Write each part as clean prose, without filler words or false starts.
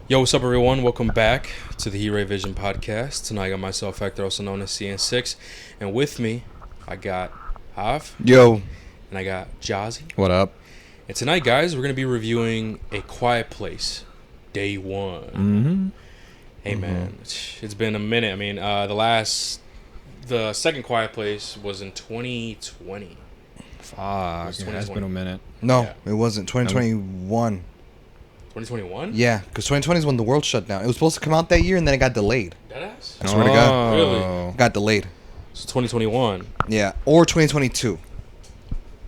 Yo, what's up, everyone? Welcome back to the E30 Vision podcast. Tonight, I got myself, Hector, also known as CN6, and with me, I got Hav. Yo. And I got Jazzy. What up? And tonight, guys, we're going to be reviewing A Quiet Place, Day 1. Mm-hmm. Hey, man, it's been a minute. I mean, the second Quiet Place was in 2020. Fuck, yeah, it's been a minute. No, Yeah. it wasn't. 2021. 2021? Yeah, because 2020 is when the world shut down. It was supposed to come out that year, and then it got delayed. Deadass? I swear to God. Really? It got delayed. It's 2021. Yeah, or 2022.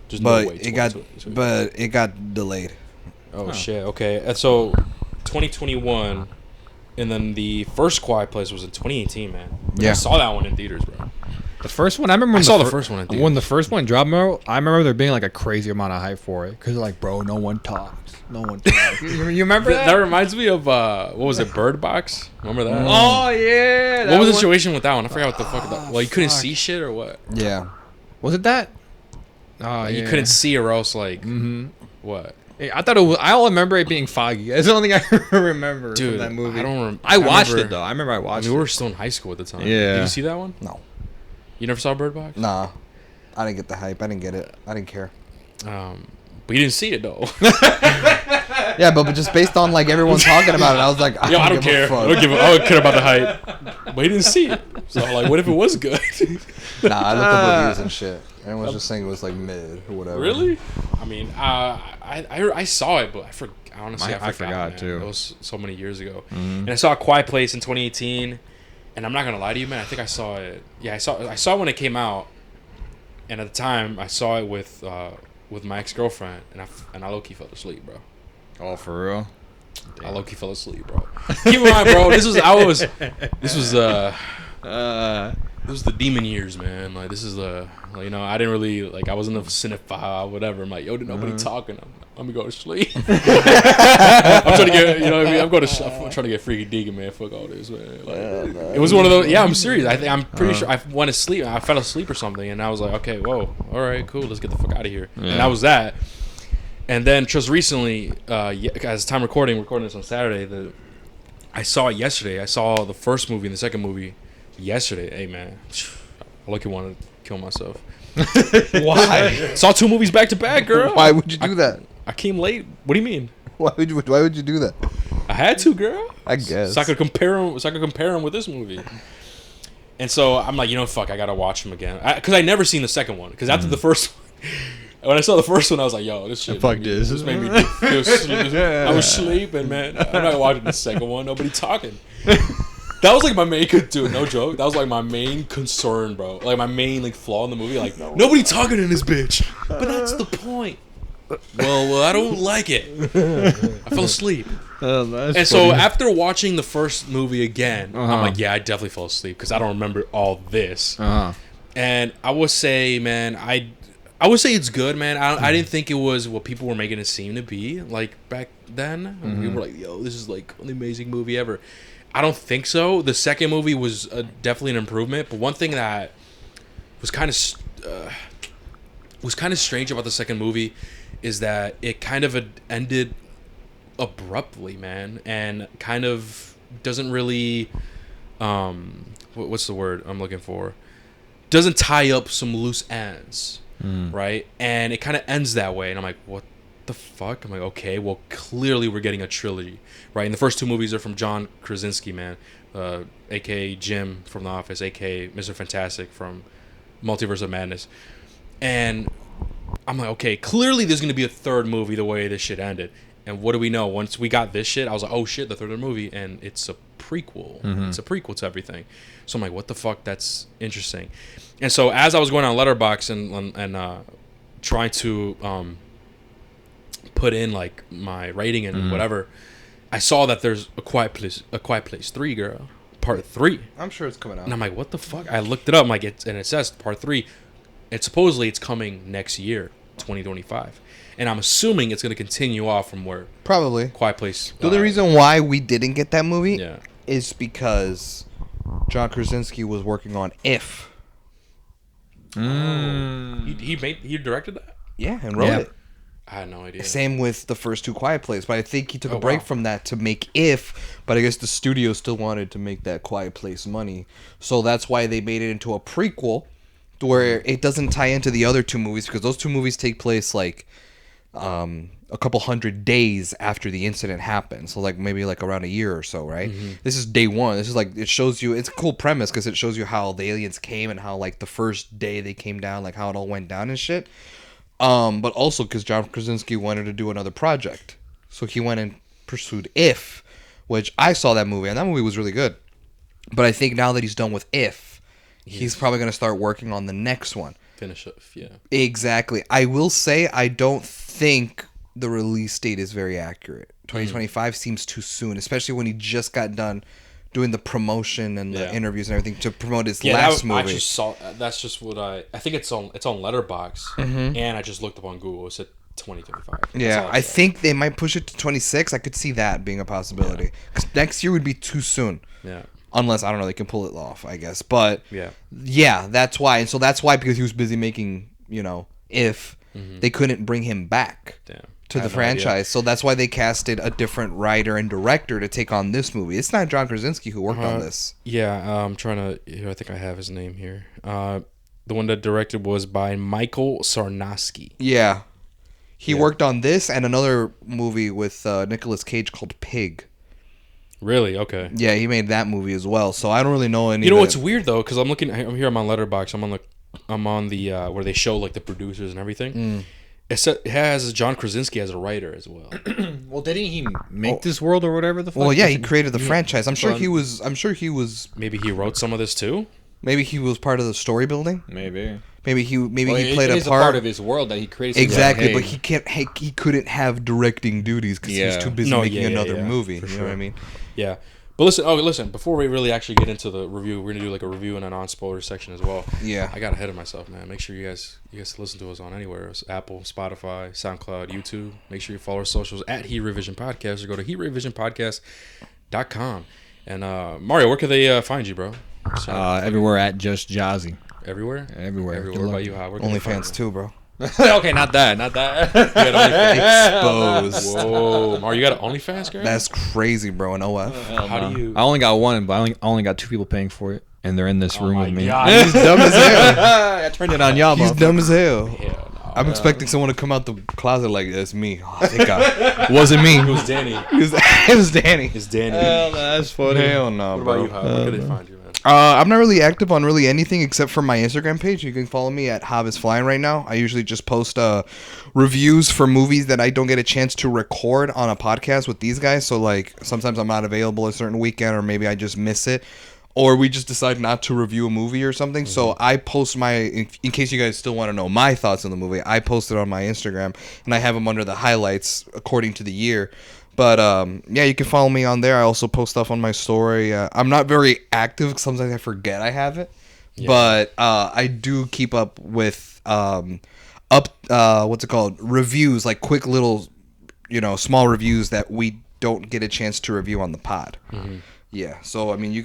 Just But no way. it got delayed. Oh, shit. Okay. And so 2021, and then the first Quiet Place was in 2018, man. Yeah. I saw that one in theaters, bro. The first one, I remember. I saw the first one in theaters. When the first one dropped, I remember there being like a crazy amount of hype for it because like, bro, no one talks. No one talks. you remember that? That reminds me of what was it, Bird Box? Remember that? Oh yeah. What was the situation with that one? I forgot what the fuck. Well, you couldn't fuck. see shit or what? Yeah. Was it that? Oh, Like, yeah. you couldn't see or else like Mm-hmm. what? I thought it was. I all remember it being foggy. That's the only thing I remember Dude, from that movie. I don't. I watched remember, it though. I remember I I watched mean, we it. were still in high school at the time. Yeah. Did you see that one? No. You never saw Bird Box? Nah. I didn't get the hype. I didn't get it. I didn't care. But you didn't see it though. Yeah, but just based on like everyone talking about it, I was like, Yo, I don't give a care. fuck. I don't care about the hype. But he didn't see it. So like, what if it was good? Nah, I looked up reviews and shit. Everyone's just saying it was like mid or whatever. Really? I mean, I saw it, but honestly, I forgot man. Too. It was so many years ago. And I saw A Quiet Place in 2018, and I'm not gonna lie to you, man. I think I saw it. Yeah, I saw it when it came out, and at the time, I saw it with my ex-girlfriend, and I low-key fell asleep, bro. Oh, for real? I low-key fell asleep, bro. Keep in mind, bro. This was the demon years, man. Like, this is the, like, you know, I didn't really, like, I wasn't a cinephile, whatever. I'm like, yo, did nobody talking? I'm gonna go to sleep. I'm trying to get, you know what I mean? I'm trying to get freaky deaky, man. Fuck all this, man. Like, it was one of those, yeah, I'm serious. I'm pretty sure I went to sleep. I fell asleep or something, and I was like, okay, whoa, all right, cool, let's get the fuck out of here. Yeah. And that was that. And then just recently, as time recording this on Saturday, I saw it yesterday. I saw the first movie and the second movie yesterday. Hey, man, I lucky wanted to kill myself. Why? Saw two movies back to back, girl. Why would you do that? I came late. What do you mean? Why would you do that? I had to, girl. I guess. So I could compare them with this movie. And so I'm like, you know, fuck, I gotta watch them again because I never seen the second one. Because after the first one, when I saw the first one, I was like, yo, this shit. Fuck this. This made me feel sleep. I was sleeping, man. I'm not watching the second one. Nobody talking. That was like my main, dude, no joke. That was like my main concern, bro. Like my main like flaw in the movie. Like nobody talking in this bitch. But that's the point. Well, I don't like it. I fell asleep. And so after watching the first movie again, I'm like, yeah, I definitely fell asleep because I don't remember all this. And I would say, man, I would say it's good, man. I didn't think it was what people were making it seem to be like back then. We were like, yo, this is like an amazing movie ever. I don't think so. The second movie was definitely an improvement, but one thing that was kind of strange about the second movie is that it kind of ended abruptly, man, and kind of doesn't really what's the word I'm looking for? Doesn't tie up some loose ends, right? And it kind of ends that way, and I'm like, what the fuck? I'm like, okay, well, clearly we're getting a trilogy, right? And the first two movies are from John Krasinski, man, aka Jim from The Office, aka Mr. Fantastic from Multiverse of Madness. And I'm like, okay, clearly there's gonna be a third movie the way this shit ended. And what do we know? Once we got this shit, I was like, oh shit, the third movie, and it's a prequel. It's a prequel to everything. So I'm like, what the fuck? That's interesting. And so as I was going on Letterboxd and trying to put in like my rating and whatever, I saw that there's a Quiet Place 3, girl, part 3. I'm sure it's coming out. And I'm like, what the fuck? I looked it up. I'm like, and it says part 3. And supposedly it's coming next year, 2025. And I'm assuming it's going to continue off from where Probably. Quiet Place. The only reason why we didn't get that movie Yeah. is because John Krasinski was working on If. He directed that? Yeah, and wrote it. I had no idea. Same with the first two Quiet Place, but I think he took a break wow. from that to make If, but I guess the studio still wanted to make that Quiet Place money. So that's why they made it into a prequel where it doesn't tie into the other two movies, because those two movies take place like a couple hundred days after the incident happened. So like maybe like around a year or so, right? This is day one. This is like, it shows you, it's a cool premise because it shows you how the aliens came and how like the first day they came down, like how it all went down and shit. But also because John Krasinski wanted to do another project. So he went and pursued If, which I saw that movie, and that movie was really good. But I think now that he's done with If, he's probably going to start working on the next one. Finish up, yeah. Exactly. I will say I don't think the release date is very accurate. 2025 seems too soon, especially when he just got done doing the promotion and the interviews and everything to promote his last movie. I just saw. That's just what I think it's on Letterboxd, and I just looked up on Google. It said 2025. Yeah, I think they might push it to 26. I could see that being a possibility. 'Cause next year would be too soon. Yeah. Unless, I don't know, they can pull it off, I guess. But yeah, that's why. And so that's why, because he was busy making, If, they couldn't bring him back. To the franchise. So that's why they casted a different writer and director to take on this movie. It's not John Krasinski who worked on this. Yeah, I'm trying to... I think I have his name here. The one that directed was by Michael Sarnowski. Yeah. He worked on this and another movie with Nicolas Cage called Pig. Really? Okay. Yeah, he made that movie as well. So I don't really know any. You know what's weird though? Because I'm here on my Letterboxd. I'm on the where they show like the producers and everything. It has John Krasinski as a writer as well. Well, didn't he make this world or whatever the fuck? Well, yeah, he created the franchise. I'm sure he was. Maybe he wrote some of this too. Maybe he was part of the story building. Maybe he it played is a part of his world that he created. Exactly, but he couldn't have directing duties because he was too busy making another movie. You know what I mean? Yeah. But listen. Before we really actually get into the review, we're gonna do like a review and a non-spoiler section as well. Yeah. I got ahead of myself, man. Make sure you guys listen to us on anywhere: Apple, Spotify, SoundCloud, YouTube. Make sure you follow our socials at Heat Revision Podcast or go to heatrevisionpodcast.com. And Mario, where can they find you, bro? Everywhere at Just Jazzy. Everywhere. Everywhere. What about you? How? OnlyFans too, bro. Okay, not that. Exposed. Whoa, Mario, you got an OnlyFans, girl? That's crazy, bro. An OF. How do you? I only got one, but I only got two people paying for it, and they're in this room with me. God, he's dumb as hell. I turned it on y'all. He's dumb as hell. Hell no. I'm expecting someone to come out the closet like, that's me. Oh, thank God. Wasn't me. It was Danny. It was Danny. It's Danny. Hell, that's funny. Hell no, What bro. about you? How? Where can they find you, man? I'm not really active on really anything except for my Instagram page. You can follow me at Hob is Flying right now. I usually just post reviews for movies that I don't get a chance to record on a podcast with these guys. So like sometimes I'm not available a certain weekend, or maybe I just miss it, or we just decide not to review a movie or something. So I post in case you guys still want to know my thoughts on the movie, I post it on my Instagram and I have them under the highlights according to the year. But yeah, you can follow me on there. I also post stuff on my story. I'm not very active. Sometimes I forget I have it. Yeah. But I do keep up with what's it called? Reviews, like quick little, small reviews that we don't get a chance to review on the pod. Mm-hmm. Yeah. So I mean, if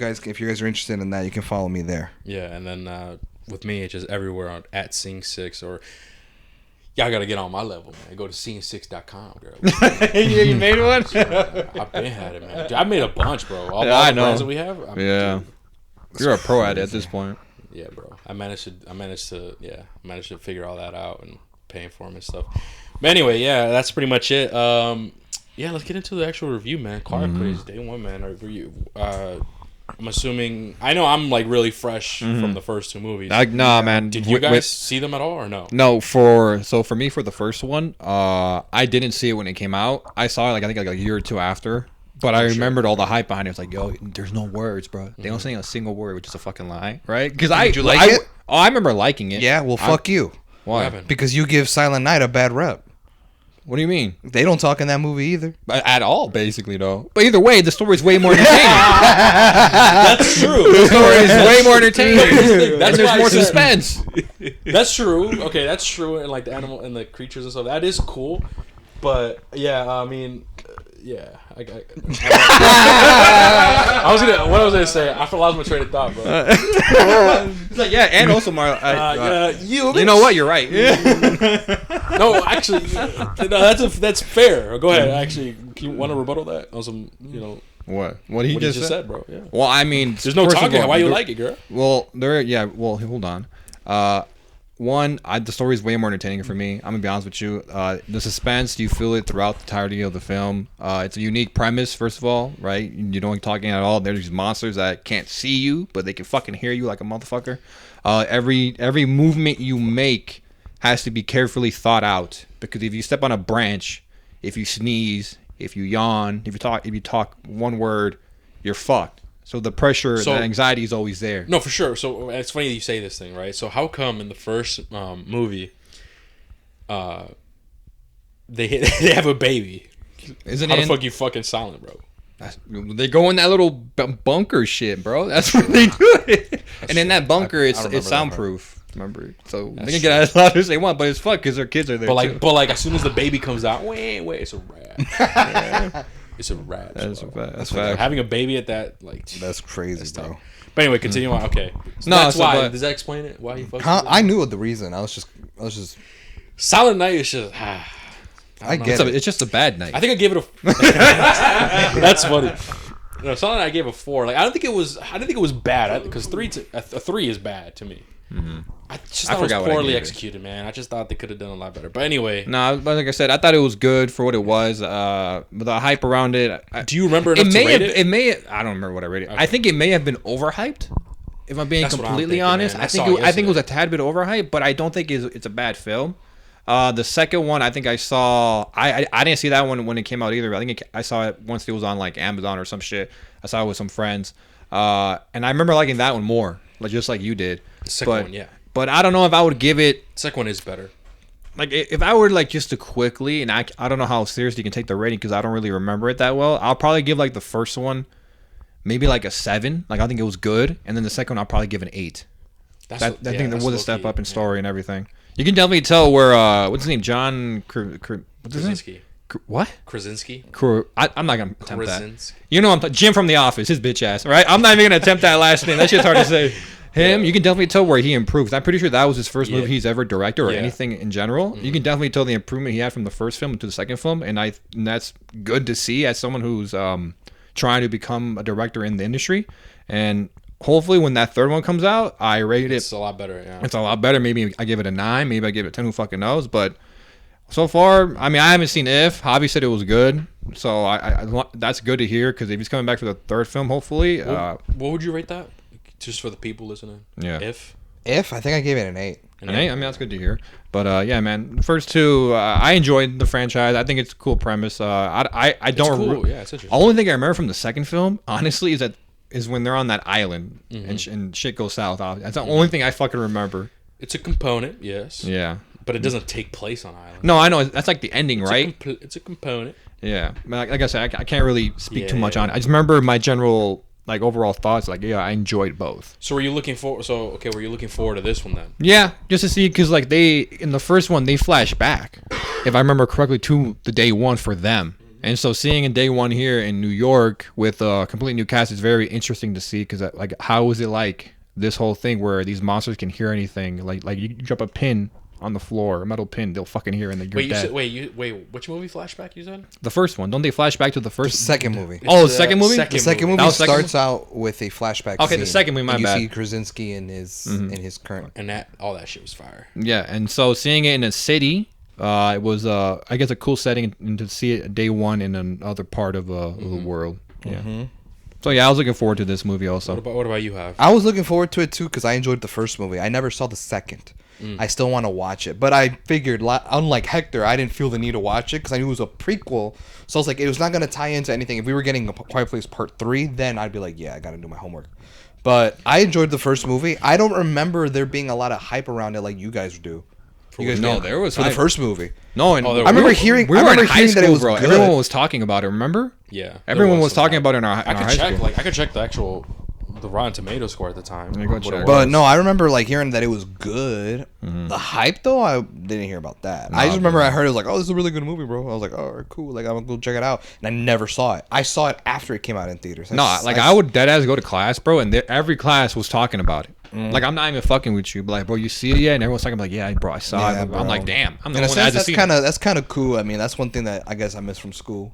you guys are interested in that, you can follow me there. Yeah, and then with me, it's just everywhere on at Sing6 or. Y'all gotta get on my level, man. Go to scene6.com, girl. Yeah, you made one? I've been had it, man. I made a bunch, bro. All I the know. brands that we have. Dude, you're a pro at it at this point. Yeah, bro. I managed to figure all that out and paying for them and stuff. But anyway, yeah, that's pretty much it. Yeah, let's get into the actual review, man. Quiet Place, day one, man. I'm assuming. I know I'm like really fresh from the first two movies. Nah, man. Did you guys see them at all or no? No. For me, for the first one, I didn't see it when it came out. I saw it I think a year or two after. But I remembered all the hype behind it. It was like, yo, there's no words, bro. They don't say a single word, which is a fucking lie, right? Because Did you like it? Oh, I remember liking it. Yeah. Well, fuck you. Why? Because you give Silent Night a bad rep. What do you mean? They don't talk in that movie either. At all, basically, though. But either way, the story is way more entertaining. That's true. The story is way more entertaining. There's more suspense. That's true. Okay, that's true. And like the animal and the creatures and stuff, that is cool. But yeah, I mean, yeah. What I was gonna say, I lost my train of thought, bro. It's like, yeah, and also Mario. You know what? You're right. No, actually, no, that's fair. Go ahead. Actually, you want to rebuttal that on some, What he what just you just said, bro? Yeah. Well, I mean, There's no first of talking. all, Why you there- like it, girl? Well, Well, hold on. The story is way more entertaining for me. I'm gonna be honest with you. The suspense, you feel it throughout the entirety of the film. It's a unique premise, first of all, right? You don't talking at all. There's these monsters that can't see you, but they can fucking hear you like a motherfucker. Every movement you make has to be carefully thought out, because if you step on a branch, if you sneeze, if you yawn, if you talk one word, you're fucked. So the pressure, the anxiety is always there. No, for sure. So it's funny that you say this thing, right? So how come in the first movie, they have a baby? Isn't How it? the fuck you fucking silent, bro? They go in that little bunker shit, bro. That's where they do it. And in that bunker, I don't remember it's that soundproof. Remember, so That's they can get as loud as they want, but it's fucked because their kids are there. Too. But like, as soon as the baby comes out, wait, it's a rat. It's a rat. That's bro. that's fact. Having a baby at that, like, That's crazy, that's bro. tough. But anyway, continue on. Okay, so No, that's so, why. but- Does that explain it? Why you fucking? I knew the reason. I was just. Silent Night is just. I know. get it. It's just a bad night. I think I gave it a. That's funny. No, Silent Night I gave a 4. Like I don't think it was bad because a 3 is bad to me. Mm-hmm. I just I thought it forgot was what I poorly gave it. executed, man. I just thought they could have done a lot better. But anyway, No, but like I said, I thought it was good for what it was. But the hype around it. do you remember It enough to may rate have. it? It may. I don't remember what I rated. I think it may have been overhyped. If I'm being That's what I'm completely thinking, honest, man. I I think saw it I think it was a yesterday. tad bit overhyped, but I don't think it's a bad film. The second one, I think I saw. I didn't see that one when it came out either. I think I saw it once it was on like Amazon or some shit. I saw it with some friends, and I remember liking that one more, like just like you did. The second one, yeah. But I don't know if I would give it The second one is better. like if I were like just to quickly, and I don't know how seriously you can take the rating because I don't really remember it that well. I'll probably give like the first one maybe like a 7. Like I think it was good, and then the second one I'll probably give an 8. That's I what- think yeah, there that's was a step low-key, up in yeah. story and everything. You can definitely tell where what's his name, John what's his name? Krasinski. What? Krasinski. I'm not gonna attempt that. Krasinski. You know, Jim from The Office, his bitch ass, right? I'm not even gonna attempt that last name. That shit's hard to say. Him, you can definitely tell where he improved. I'm pretty sure that was his first movie he's ever directed or Yeah. anything in general. You can definitely tell the improvement he had from the first film to the second film, and that's good to see as someone who's trying to become a director in the industry. And hopefully, when that third one comes out, I rate It's it. a lot better. Yeah. It's a lot better. Maybe I give it a 9. Maybe I give it 10. Who fucking knows? But so far, I mean, I haven't seen If. Javi said it was good, so I that's good to hear because if he's coming back for the third film, hopefully. What would you rate that? Just for the people listening. Yeah. If. If I think I gave it an 8. I mean, that's good to hear. But yeah, man, the first two, I enjoyed the franchise. I think it's a cool premise. I don't. Cool. Yeah, it's interesting. Only thing I remember from the second film, honestly, is when they're on that island and shit goes south. That's the only thing I fucking remember. It's a component, yes. Yeah. But it doesn't take place on island. No, I know that's like the ending, right? It's a component. Yeah. Like I said, I can't really speak too much Yeah. on it. I just remember my general like overall thoughts. Like, yeah, I enjoyed both. So were you looking for? Were you looking forward to this one then? Yeah, just to see because like in the first one they flash back, if I remember correctly, to the day one for them. And so seeing in day one here in New York with a completely new cast is very interesting to see because like how is it like this whole thing where these monsters can hear anything like you drop a pin on the floor, a metal pin, they'll fucking hear and then you're dead. Wait, which movie flashback you said? The first one, don't they flash back to the first? Second movie. Oh, the It's second movie. The second movie That was second starts out with a flashback. Okay, the scene, second movie, my and you bad. see Krasinski in his current. And all that shit was fire. Yeah, and so seeing it in a city, it was I guess a cool setting and to see it day one in another part of the world. Yeah. So yeah, I was looking forward to this movie also. What about you, Have? I was looking forward to it too because I enjoyed the first movie. I never saw the second. I still want to watch it, but I figured, unlike Hector, I didn't feel the need to watch it because I knew it was a prequel. So I was like, it was not going to tie into anything. If we were getting a Quiet Place Part 3, then I'd be like, yeah, I got to do my homework. But I enjoyed the first movie. I don't remember there being a lot of hype around it like you guys do. You guys No, do? there was for the hype. first movie. No, and there I remember hearing. I remember in high hearing that it school, was bro. good. Everyone was talking about it. Remember? Yeah. Everyone there was some talking hype. about it in our I high could check. school. I could check the Rotten Tomato score at the time. Yeah, go what it check. But was. no, I remember like hearing that it was good. The hype though, I didn't hear about that. I just remember I heard it was like, oh, this is a really good movie, bro. I was like, oh, all right, cool. Like I'm gonna go check it out, and I never saw it. I saw it after it came out in theaters. No, like I would dead ass go to class, bro, and every class was talking about it. Like, I'm not even fucking with you, but like, bro, you see it yet? And everyone's talking about, like, yeah, bro, I saw Yeah, it. bro. I'm like, damn, I'm the In a one that sense, hasn't seen that's kind of cool. I mean, that's one thing that I guess I miss from school.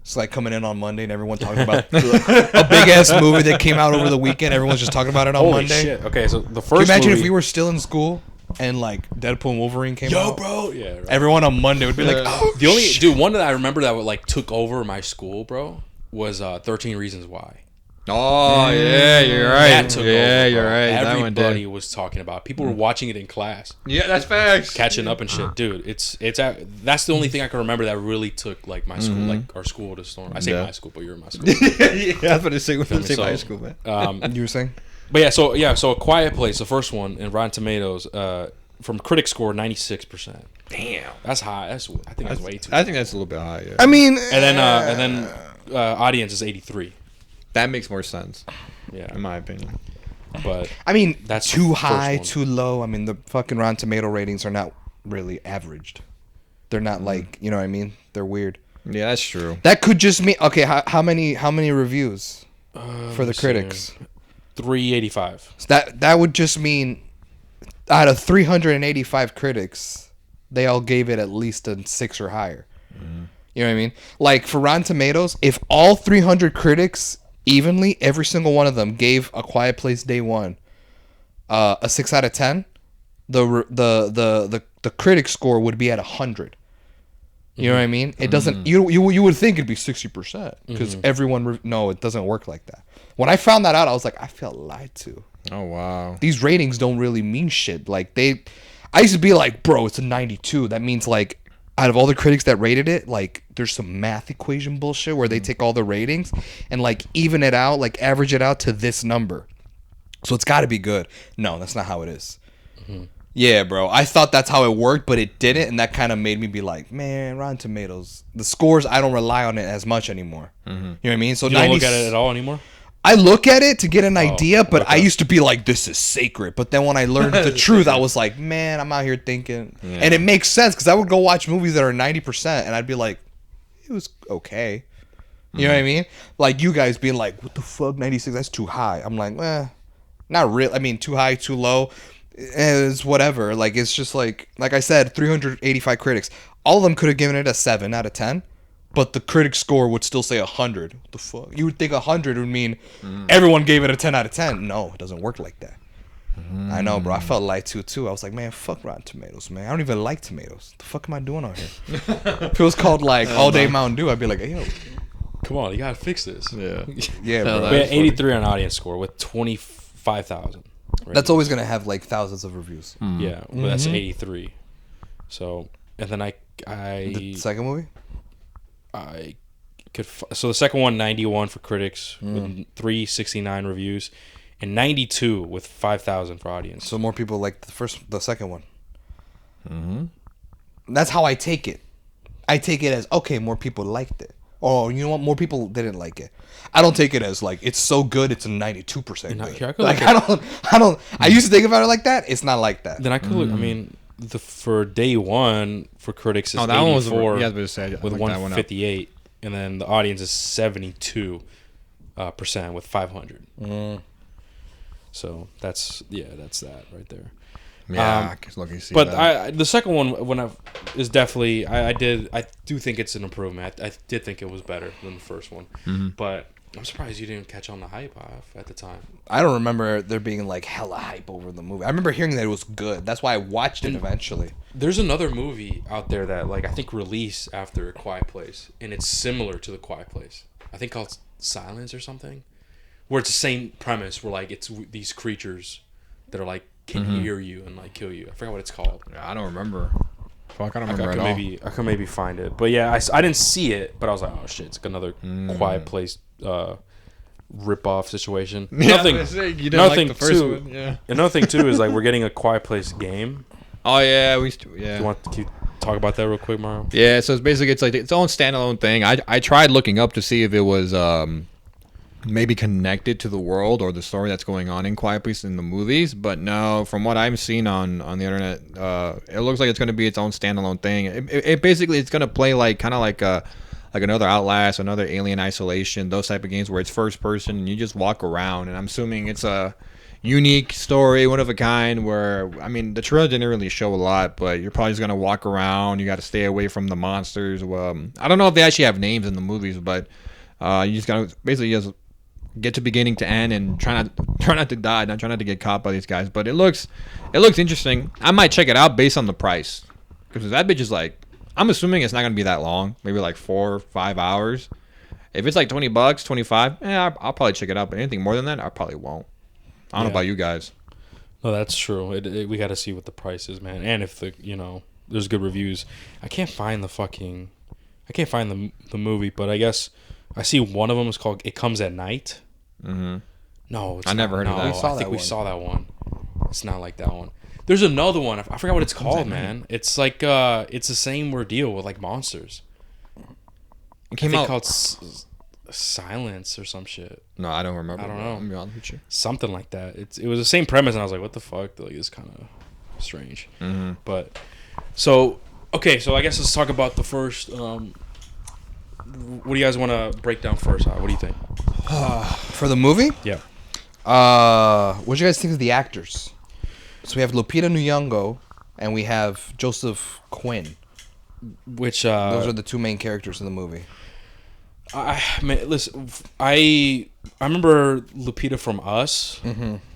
It's like coming in on Monday and everyone talking about a big ass movie that came out over the weekend. Everyone's just talking about it on Holy Monday. shit. Okay, so the Can first you imagine movie, if we were still in school and like Deadpool and Wolverine came yo, out? bro. Yeah, right. Everyone on Monday would be like, oh, The only shit. dude, one that I remember that like took over my school, bro, was 13 Reasons Why. Oh, yeah, you're right. That took yeah, over, you're bro. right. That one Everybody did. was talking about it. People were watching it in class, Yeah, that's facts. catching up and shit. Dude, that's the only thing I can remember that really took like my school, like our school to storm. I say Yeah. my school, but you're in my school. Yeah, I was about to say, me? say So, high school, man. You were saying? But so A Quiet Place, the first one in Rotten Tomatoes, from critic score 96%. Damn. That's high. I think that's way too. I think that's a little bit high, yeah. I mean, And then audience is 83. That makes more sense, Yeah, in my opinion. but I mean, That's too the first high, one. too low. I mean, the fucking Rotten Tomato ratings are not really averaged. They're not like, you know what I mean? They're weird. Yeah, that's true. That could just mean okay. How many reviews for the let's see critics? 385. So that would just mean out of 385 critics, they all gave it at least a 6 or higher. You know what I mean? Like for Rotten Tomatoes, if all 300 critics evenly, every single one of them gave A Quiet Place Day One a 6 out of 10, the critic score would be at 100. You know what I mean? It doesn't. You would think it'd be 60% because everyone. No, it doesn't work like that. When I found that out, I was like, I felt lied to. Oh, wow. These ratings don't really mean shit. Like I used to be like, bro, it's a 92. That means like out of all the critics that rated it, like there's some math equation bullshit where they take all the ratings and like even it out, like average it out to this number. So it's got to be good. No, that's not how it is. Yeah, bro. I thought that's how it worked, but it didn't, and that kind of made me be like, man, Rotten Tomatoes, the scores, I don't rely on it as much anymore. You know what I mean? So You don't look at it at all anymore? I look at it to get an idea, but I okay. used to be like, this is sacred. But then when I learned the truth, I was like, man, I'm out here thinking. Yeah. And it makes sense because I would go watch movies that are 90% and I'd be like, it was okay. You know what I mean? Like you guys being like, what the fuck, 96? That's too high. I'm like, not real. I mean, too high, too low. It's whatever. Like, it's just like I said, 385 critics. All of them could have given it a 7 out of 10. But the critic score would still say 100. What the fuck? You would think 100 would mean everyone gave it a 10 out of 10. No, it doesn't work like that. I know, bro. I felt lied to too. I was like, man, fuck Rotten Tomatoes, man. I don't even like tomatoes. The fuck am I doing out here? If it was called like All Day Mountain Dew, I'd be like, hey, yo. Come on, you gotta fix this. Yeah. Yeah, Hell, bro. We that's had 83 on audience score with 25,000. That's always going to have like thousands of reviews. Yeah, but that's 83. So, and then The I second movie? could so the second one 91 for critics with 369 reviews, and 92 with 5,000 for audience. So more people like the second one. That's how I take it. I take it as, okay, more people liked it. Oh, you know what? More people didn't like it. I don't take it as like it's so good. It's a 92% No, good. here, I could Like look I don't. I used to think about it like that. It's not like that. Then I could look. I mean, for day one for critics is Oh, that one was 84 yeah, I was about to say, I with like that one up. 158, and then the audience is 72 percent with 500. So that's that right there. Yeah, I can look and see But that. the second one is definitely I do think it's an improvement. I did think it was better than the first one, but I'm surprised you didn't catch on the hype off at the time. I don't remember there being like hella hype over the movie. I remember hearing that it was good. That's why I watched it eventually. There's another movie out there that like I think released after A Quiet Place, and it's similar to The Quiet Place. I think called Silence or something, where it's the same premise where like it's these creatures that are like can hear you and like kill you. I forgot what it's called. I don't remember. Fuck, I don't I remember could at all. I could maybe find it, but yeah, I didn't see it, but I was like, oh shit, it's another Quiet Place rip-off situation. Yeah, Nothing. I was gonna say, you didn't Nothing like the first too. one, yeah. Another thing too is like we're getting a Quiet Place game. Oh yeah, we used to, yeah. You want to talk about that real quick, Mario? Yeah, so it's basically it's like its own standalone thing. I tried looking up to see if it was maybe connected to the world or the story that's going on in Quiet Place in the movies, but no. From what I've seen on the internet, it looks like it's going to be its own standalone thing. It basically it's going to play like kind of like another Outlast, another Alien Isolation, those type of games where it's first person and you just walk around. And I'm assuming it's unique story, one of a kind. Where I mean, the trailer didn't really show a lot, but you're probably just gonna walk around. You got to stay away from the monsters. I don't know if they actually have names in the movies, but you just gotta basically just get to beginning to end and try not to die, try not to get caught by these guys. But it looks interesting. I might check it out based on the price, because that bitch is like, I'm assuming it's not gonna be that long, maybe like 4 or 5 hours. If it's like $20, 25, I'll probably check it out. But anything more than that, I probably won't. I don't know about you guys. No, that's true. We got to see what the price is, man, and if there's good reviews. I can't find the movie, but I guess I see one of them is called "It Comes at Night." Mm-hmm. No, I never heard of that. I think we saw that one. It's not like that one. There's another one. I forgot what it's called, man. It's like it's the same ordeal with like monsters. It came out called Silence or some shit. No, I don't remember. I don't know. I'll be honest with you. Something like that. It was the same premise, and I was like, what the fuck? Like, it's kind of strange. Mm-hmm. But so I guess let's talk about the first. What do you guys want to break down first? What do you think? For the movie? Yeah. What do you guys think of the actors? So we have Lupita Nyong'o and we have Joseph Quinn. Which those are the two main characters in the movie. Listen, I remember Lupita from Us,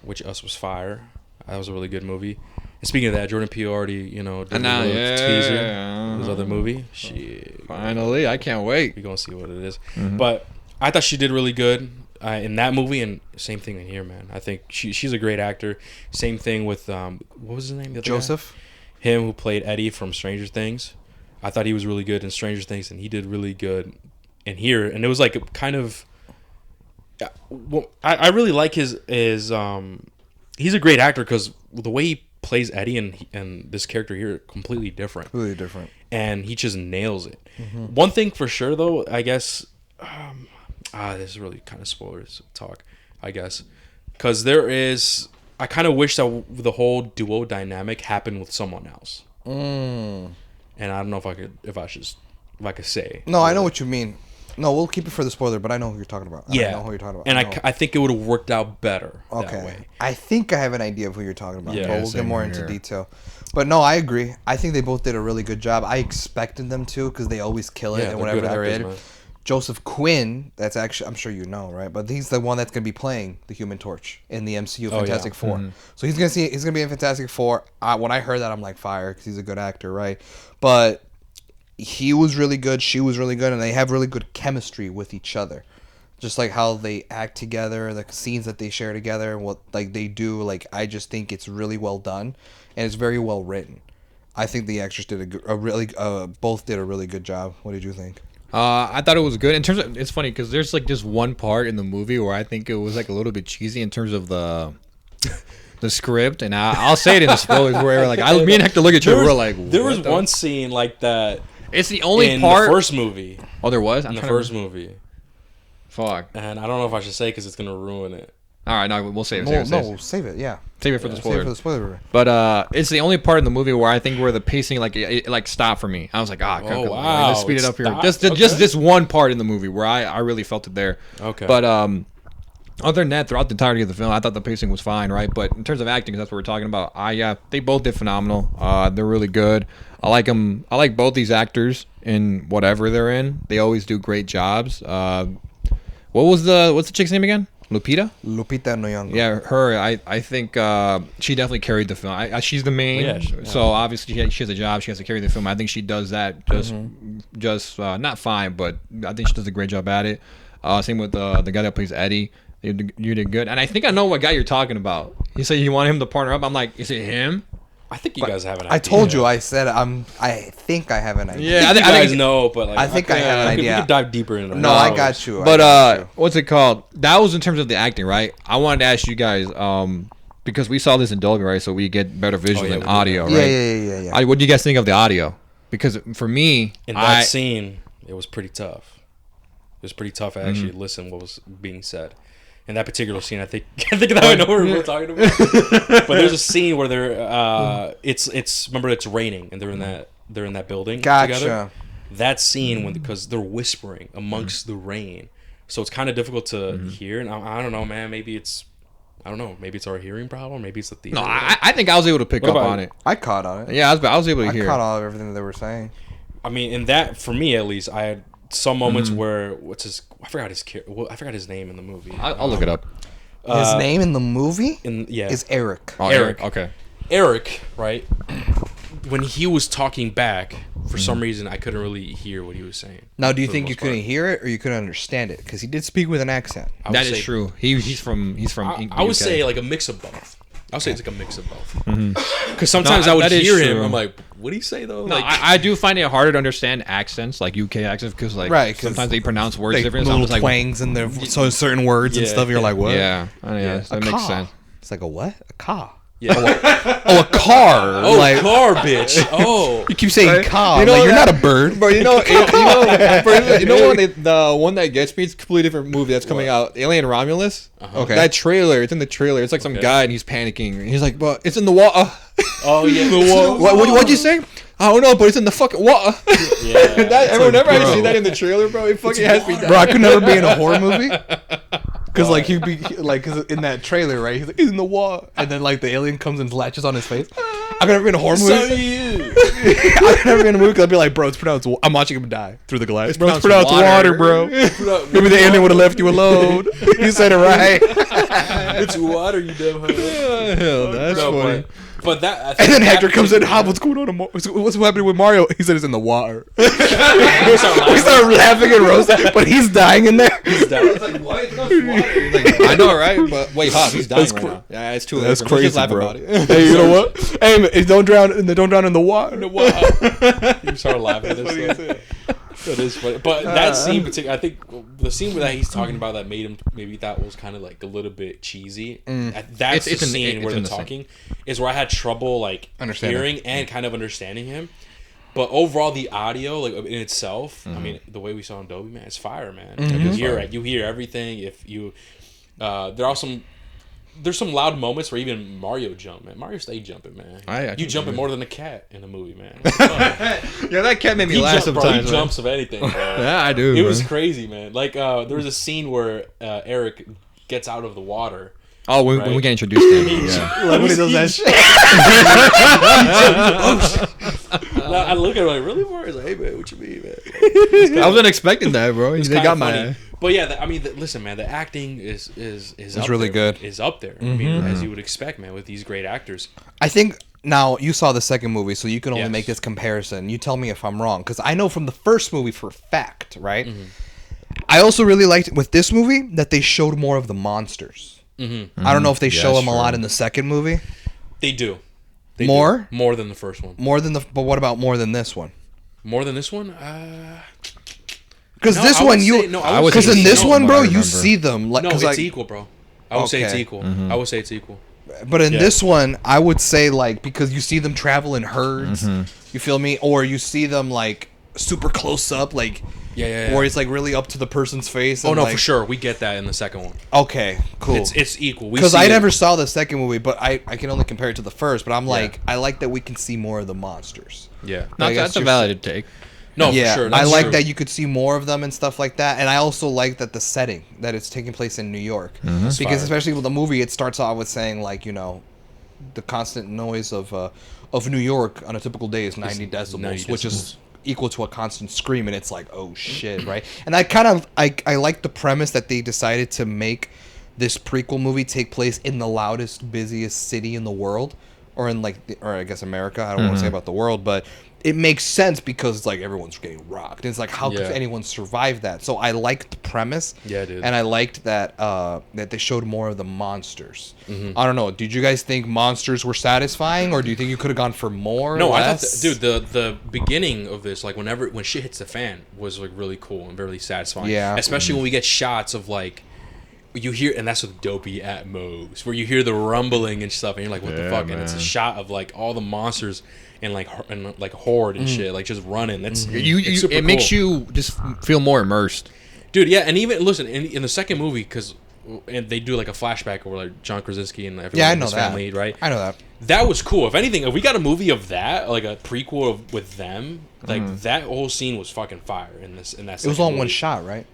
which Us was fire. That was a really good movie. And speaking of that, Jordan Peele already, did a teaser. His other movie. Finally, I can't wait. We're gonna see what it is. Mm-hmm. But I thought she did really good in that movie, and same thing in here, man. I think she's a great actor. Same thing with what was his name? Joseph. Him who played Eddie from Stranger Things. I thought he was really good in Stranger Things, and he did really good in here. And it was like a kind of. I really like his. He's a great actor because the way he plays Eddie and this character here are completely different. Really different. And he just nails it. Mm-hmm. One thing for sure, though, I guess. This is really kind of spoilers talk, I guess, because I kind of wish that the whole duo dynamic happened with someone else. And I don't know if I could say. No, I know what you mean. No, we'll keep it for the spoiler, but I know who you're talking about. Yeah, I know who you're talking about. And I think it would have worked out better that way. I think I have an idea of who you're talking about, yeah, but we'll get more into detail. But no, I agree. I think they both did a really good job. I expected them to because they always kill it and whenever they're in. Man. Joseph Quinn, that's actually, I'm sure you know, right? But he's the one that's going to be playing the Human Torch in the MCU Fantastic Four. Mm-hmm. So he's going to be in Fantastic Four. When I heard that, I'm like, fire, because he's a good actor, right? But he was really good, she was really good, and they have really good chemistry with each other. Just like how they act together, the scenes that they share together, what like they do. Like, I just think it's really well done, and it's very well written. I think the actors did both did a really good job. What did you think? I thought it was good. In terms of, it's funny because there's like this one part in the movie where I think it was like a little bit cheesy in terms of the script, and I'll say it in the spoilers where like me and Hector look at each other, we're like, there was one scene like that. It's the only in part in the first movie. Oh, there was in the first movie. Fuck. And I don't know if I should say because it's gonna ruin it. All right, no, we'll save it. We'll save it. Yeah, save it for the spoiler. Save it for the spoiler. But it's the only part in the movie where I think where the pacing like stopped for me. I was like, wow, let's speed it up here. Just this one part in the movie where I really felt it there. Okay. But other than that, throughout the entirety of the film, I thought the pacing was fine, right? But in terms of acting, because that's what we're talking about, they both did phenomenal. They're really good. I like them. I like both these actors in whatever they're in. They always do great jobs. What's the chick's name again? Lupita Nyong'o. Yeah, her. I think she definitely carried the film. She's the main, so obviously she has a job. She has to carry the film. I think she does that just not fine, but I think she does a great job at it. Same with the guy that plays Eddie. You did good, and I think I know what guy you're talking about. You said you want him to partner up. I'm like, is it him? I think you guys have an idea. I told you. I said I think I have an idea. Yeah, I think you guys know, but like, I think I have an idea. We could dive deeper into it. No, I got you. But what's it called? That was in terms of the acting, right? I wanted to ask you guys because we saw this in Dolby, right? So we get better visual than audio, right? Yeah. What do you guys think of the audio? Because for me, in that scene, it was pretty tough. It was pretty tough to actually listen what was being said. In that particular scene, I think that I know what we're talking about. But there's a scene where it's remember it's raining and they're in that building together. That scene because they're whispering amongst the rain, so it's kind of difficult to hear. And I don't know, man. Maybe it's I don't know. Maybe it's our hearing problem. Maybe it's the theater. No, I think I was able to pick What up about on it. I caught on it. Yeah, I was able to I hear. caught all of everything that they were saying. I mean, in that, for me at least, I had some moments where I forgot his name in the movie. I'll look it up. His name in the movie is Eric. Oh, Eric. Okay. Eric, right? When he was talking back, for some reason, I couldn't really hear what he was saying. Now, do you for the think you most part. couldn't hear it or you couldn't understand it? Because he did speak with an accent. I would That is say- true. He's from I would UK. say like a mix of both. I would say it's like a mix of both. Because sometimes I would that is hear him. true. I'm like, what do you say though? No, Like, I do find it harder to understand accents, like UK accents, because like Right, 'cause sometimes they pronounce words Like different. So I'm little just like, twangs in there, so certain words and Yeah, stuff. You're like, what? yeah, that A makes car. sense. It's like a what? A car. yeah. Oh, a car. Oh, like car, bitch. Oh, you keep saying Right? car. You know like, you're that- not a bird. Bro, the one that gets me, it's a completely different movie that's coming out. Alien Romulus. Okay. That trailer, it's in the trailer. It's like some Okay. guy and he's panicking. He's like, "But it's in the water." oh yeah. What'd you say? I don't know, but it's in the fucking water. Yeah. Whenever I bro. see that in the trailer, bro, it fucking has me. Bro, I could never be in a horror movie. Cause like he'd be like, cause in that trailer, right? He's like, he's in the wall, and then like the alien comes and latches on his face. I've never been in a horror movie. So you. I've never been in a movie. Cause I'd be like, bro, it's pronounced. I'm watching him die through the glass. Bro, it's pronounced pronounced water, water. bro. Maybe the alien would have left you alone. You said it right. It's water, you dumb hoe. Hell, that's No, funny. but that. I And think then that Hector comes in. particular- What's going on? What's happening with Mario? He said it's in the water. We start We laughing. started laughing and roasting, but he's dying in there. He's down. I know, right? But wait, Hop, he's dying That's right cr- now. Yeah, it's too late. That's Let's crazy, just laugh bro. about it. Hey, you know what? Hey, man, don't drown in the water. Wow. You start laughing at this stuff. That is funny. But that scene, I think the scene that he's talking about that made him maybe that was kind of like a little bit cheesy. That's It's the in the- scene it's where in they're the scene. talking is where I had trouble like Understanding. hearing and kind of understanding him. But overall, the audio, like in itself, I mean, the way we saw in Dolby, man, it's fire, man. You hear it, you hear everything. If you, there's some loud moments where even Mario jump, man. Mario stay jumping, man. I You can jumping agree. more than a cat in a movie, man. Yeah, that cat made me He laugh jump, bro, sometimes. he man. jumps of anything, bro. Yeah, I do. It was man. crazy, man. Like there was a scene where Eric gets out of the water. Oh, when right? we get introduced to him. Yeah. Like when he does that shit. And I look at him like, really, Mario? He's like, hey, man, what you mean, man? I wasn't expecting that, bro. They Kinda got funny. my. But yeah, I mean, listen, man, the acting is up really there, good. Is up there. I mean, as you would expect, man, with these great actors. I think now you saw the second movie, so you can only Yes. make this comparison. You tell me if I'm wrong, because I know from the first movie for a fact, right? I also really liked with this movie that they showed more of the monsters. I don't know if they show Yeah, them a lot sure. in the second movie. They do. They More? do. More than the first one. More than but what about more than this one? More than this one? Because No, this I would one say- you, no, I would because say in this no, one, from bro, what I you remember. see them like, No, 'cause, it's like, equal, bro. I would say it's Okay. equal. I would say it's equal. But in Yeah. this one, I would say like because you see them travel in herds, you feel me, or you see them like super close up, like Yeah. where it's like really up to the person's face. Oh and, no, like, for sure. We get that in the second one. Okay, cool. It's equal. We Because see I it. never saw the second movie, but I can only compare it to the first. But I'm like, I like that we can see more of the monsters. Yeah. No, I guess that's a you're- valid take. No, Yeah, for sure. I That's like true. that you could see more of them and stuff like that. And I also like that the setting that it's taking place in New York, because fire. especially with the movie, it starts off with saying like the constant noise of New York on a typical day is 90 decibels, 90 which decibels. is equal to a constant scream, and it's like, oh shit, right? And I kind of I like the premise that they decided to make this prequel movie take place in the loudest, busiest city in the world, or in or I guess America. I don't want to say about the world, but it makes sense because it's like everyone's getting rocked. It's like how could Yeah. anyone survive that? So I liked the premise. Yeah, dude. And I liked that that they showed more of the monsters. Mm-hmm. I don't know. Did you guys think monsters were satisfying, or do you think you could have gone for more? No, I thought, less? dude, the beginning of this, like when shit hits the fan, was like really cool and really satisfying. Yeah. Especially when we get shots of like, you hear, and that's with dopey Atmos, where you hear the rumbling and stuff, and you're like, what the Yeah, fuck? And it's a man. shot of like all the monsters and like horde and shit, like just running. That's it's super It makes cool. you just feel more immersed. Dude, yeah, and even listen in the second movie, because and they do like a flashback over like John Krasinski and everyone Yeah, I in know his that. family, right? I know that. That was cool. If anything, if we got a movie of that, like a prequel with them, like that whole scene was fucking fire in that. It was second all one movie. shot, right?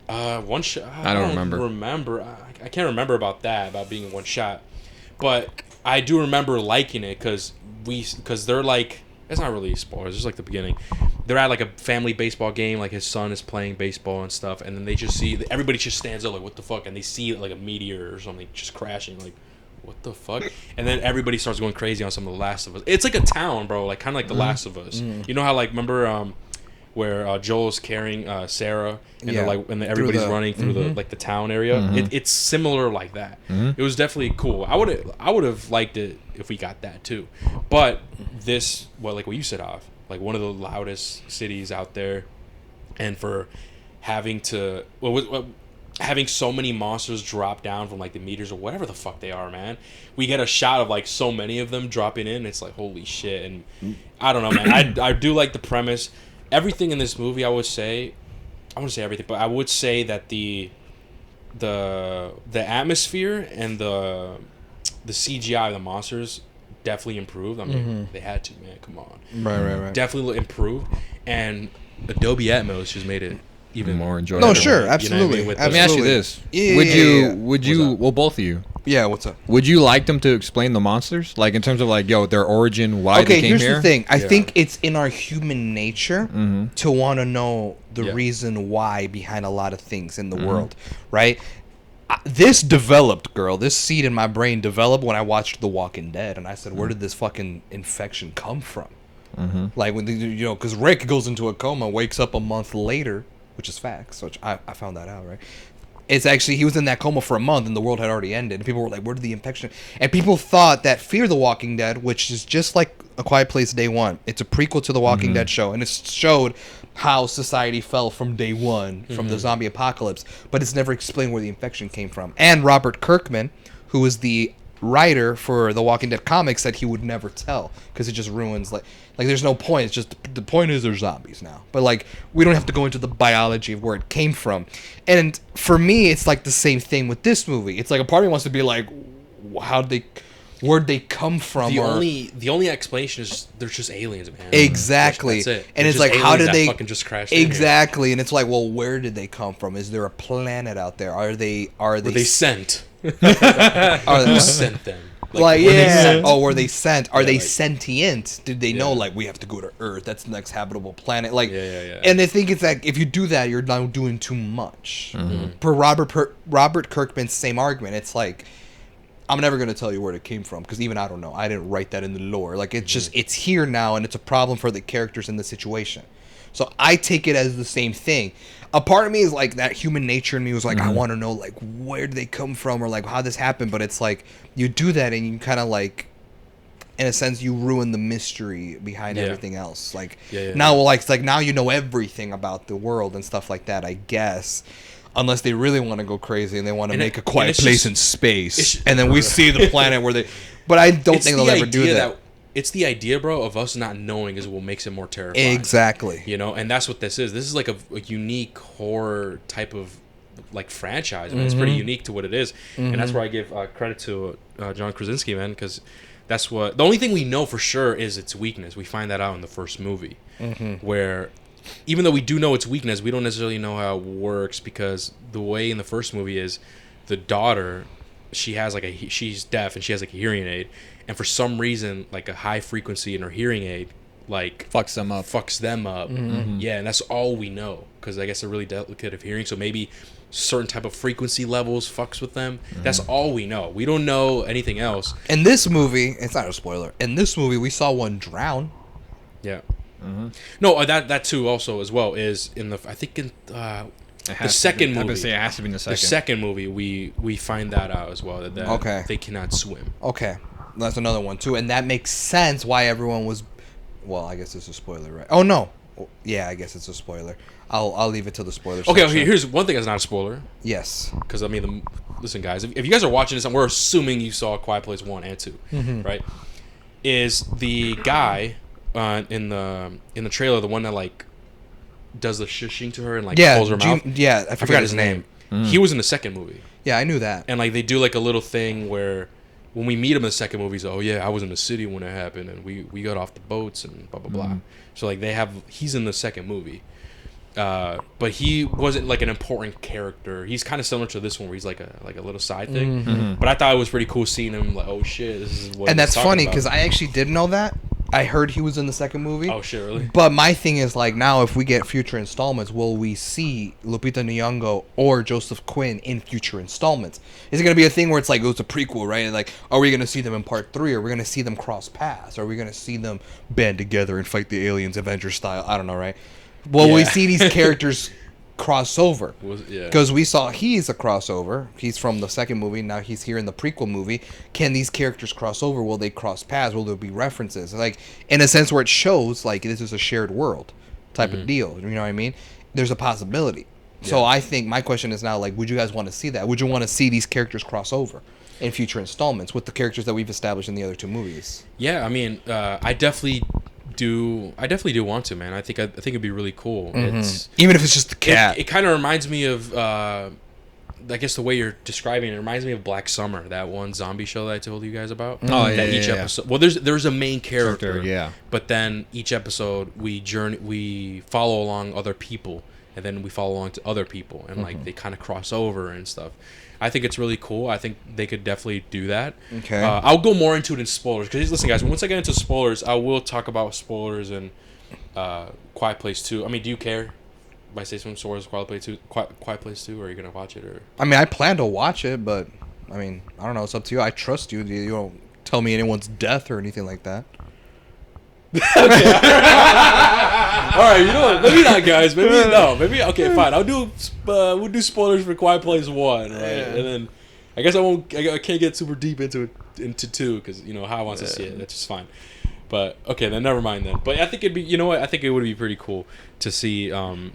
One shot. I don't remember. I can't remember about that, about being one shot. But I do remember liking it because they're like, it's not really spoilers. It's just like the beginning. They're at like a family baseball game. Like his son is playing baseball and stuff, and then they just see everybody just stands up like, what the fuck, and they see like a meteor or something just crashing, like, what the fuck, and then everybody starts going crazy on some of The Last of Us. It's like a town, bro, like kind of like The Last of Us. You know how like remember where Joel's carrying Sarah, and they're like, and everybody's running through the like the town area. It's similar like that. It was definitely cool. I would have liked it if we got that too, but this, well, like what you said, off like one of the loudest cities out there, and for having to having so many monsters drop down from like the meters or whatever the fuck they are, man. We get a shot of like so many of them dropping in. It's like, holy shit. And I don't know, man. I do like the premise. Everything in this movie, I wouldn't say everything, but I would say that the atmosphere and the CGI of the monsters definitely improved. I mean, they had to, man. Come on. Right. Definitely improved. And Adobe Atmos just made it even more enjoyable. No, sure, absolutely. You know what I mean? Let me ask you this: Yeah. Would you? Well, both of you. Yeah, what's up? Would you like them to explain the monsters, like in terms of like, yo, their origin, why they came here's here? the thing. I think it's in our human nature Mm-hmm. to want to know the Yeah. reason why behind a lot of things in the world, right? This developed, girl. This seed in my brain developed when I watched The Walking Dead, and I said, "Where did this fucking infection come from?" Like when because Rick goes into a coma, wakes up a month later, which is facts. Which I found that out, right? It's actually, he was in that coma for a month and the world had already ended. And people were like, where did the infection? And people thought that Fear the Walking Dead, which is just like A Quiet Place Day One. It's a prequel to the Walking Dead show. And it showed how society fell from day one, from the zombie apocalypse. But it's never explained where the infection came from. And Robert Kirkman, who is the writer for the Walking Dead comics, said he would never tell because it just ruins like there's no point. It's just the point is they're zombies now, but like we don't have to go into the biology of where it came from. And for me, it's like the same thing with this movie. It's like a part of me wants to be like, where'd they come from? The only explanation is they're just aliens, man. Exactly. That's it. And They're it's just like, how aliens did that they fucking just crash in here. exactly? And it's like, well, where did they come from? Is there a planet out there? Are they Were they sent? Are Who sent them? Like were they yeah. sent? Oh, were they sent? Are they like- sentient? Did they know Yeah. like we have to go to Earth? That's the next habitable planet. Like, Yeah. And I think it's like if you do that, you're now doing too much. Per Robert Kirkman's same argument, it's like I'm never gonna tell you where it came from because even I don't know. I didn't write that in the lore. Like it's just it's here now and it's a problem for the characters in the situation. So I take it as the same thing. A part of me is like that human nature in me was like, I want to know like where did they come from or like how this happened. But it's like you do that and you kind of like, in a sense, you ruin the mystery behind Yeah. everything else. Like Yeah. now, like it's like now you know everything about the world and stuff like that. I guess. Unless they really want to go crazy and they want to make a quiet place in space, and then we see the planet where they. But I don't think they'll ever do that. It's the idea, bro, of us not knowing is what makes it more terrifying. Exactly. You know, and that's what this is. This is like a unique horror type of like franchise, man. It's pretty unique to what it is, and that's where I give credit to John Krasinski, man, because that's what the only thing we know for sure is its weakness. We find that out in the first movie, where even though we do know its weakness, we don't necessarily know how it works because the way in the first movie is the daughter, she has like she's deaf and she has like a hearing aid, and for some reason like a high frequency in her hearing aid like Fucks them up. Yeah, and that's all we know because I guess they're really delicate of hearing, so maybe certain type of frequency levels fucks with them. That's all we know. We don't know anything else. In this movie, it's not a spoiler. In this movie, we saw one drown. Yeah. No, that too also as well is in the I think in the second I would movie. say it has to be in the second. The second movie, we find that out as well that Okay. they cannot swim. Okay, that's another one too, and that makes sense why everyone was. Well, I guess it's a spoiler, right? Oh no, yeah, I guess it's a spoiler. I'll leave it to the spoiler. Okay, section. here's one thing that's not a spoiler Yes. because I mean, listen, guys, if you guys are watching this, and we're assuming you saw Quiet Place 1 and 2, right? Is the guy in the trailer the one that like does the shushing to her and like pulls her mouth? Yeah, I forgot his name. He was in the second movie. Yeah, I knew that. And like they do like a little thing where when we meet him in the second movie, he's oh yeah, I was in the city when it happened, and we got off the boats and blah blah blah. So like he's in the second movie, But he wasn't like an important character. He's kind of similar to this one, where he's like a little side thing. But I thought it was pretty cool seeing him. Like, oh shit, this is what. And he's that's talking funny about. because I actually didn't know that. I heard he was in the second movie. Oh shit, really? But my thing is like now, if we get future installments, will we see Lupita Nyong'o or Joseph Quinn in future installments? Is it gonna be a thing where it's like, oh, it's a prequel, right? And like, are we gonna see them in part 3? Or are we gonna see them cross paths? Are we gonna see them band together and fight the aliens, Avengers style? I don't know, right? Will we Yeah. see these characters crossover? Yeah. Because we saw he's a crossover. He's from the second movie. Now he's here in the prequel movie. Can these characters cross over? Will they cross paths? Will there be references? Like, in a sense where it shows, like, this is a shared world type of deal. You know what I mean? There's a possibility. So Yeah. I think my question is now, like, would you guys want to see that? Would you want to see these characters cross over in future installments with the characters that we've established in the other two movies? Yeah, I mean, I definitely do want to, man. I think it'd be really cool. It's Even if it's just the cat. It kind of reminds me of, I guess the way you're describing it reminds me of Black Summer, that one zombie show that I told you guys about. Oh, yeah, That yeah, each yeah. episode. Well, there's a main character, yeah. But then each episode we follow along other people, and then we follow along to other people, and like they kind of cross over and stuff. I think it's really cool. I think they could definitely do that. Okay. I'll go more into it in spoilers because listen, guys. Once I get into spoilers, I will talk about spoilers and Quiet Place 2. I mean, do you care if I say some spoilers? Quiet Place 2, or are you gonna watch it? Or I mean, I plan to watch it, but I mean, I don't know. It's up to you. I trust you. You don't tell me anyone's death or anything like that. all right, you know what? Maybe not, guys. Maybe no. Maybe okay, fine. I'll do. We'll do spoilers for Quiet Place 1, right? And then I guess I won't. I can't get super deep into 2 because you know how I wants to see it. That's just fine. But okay, then never mind then. But I think it'd be. You know what? I think it would be pretty cool to see them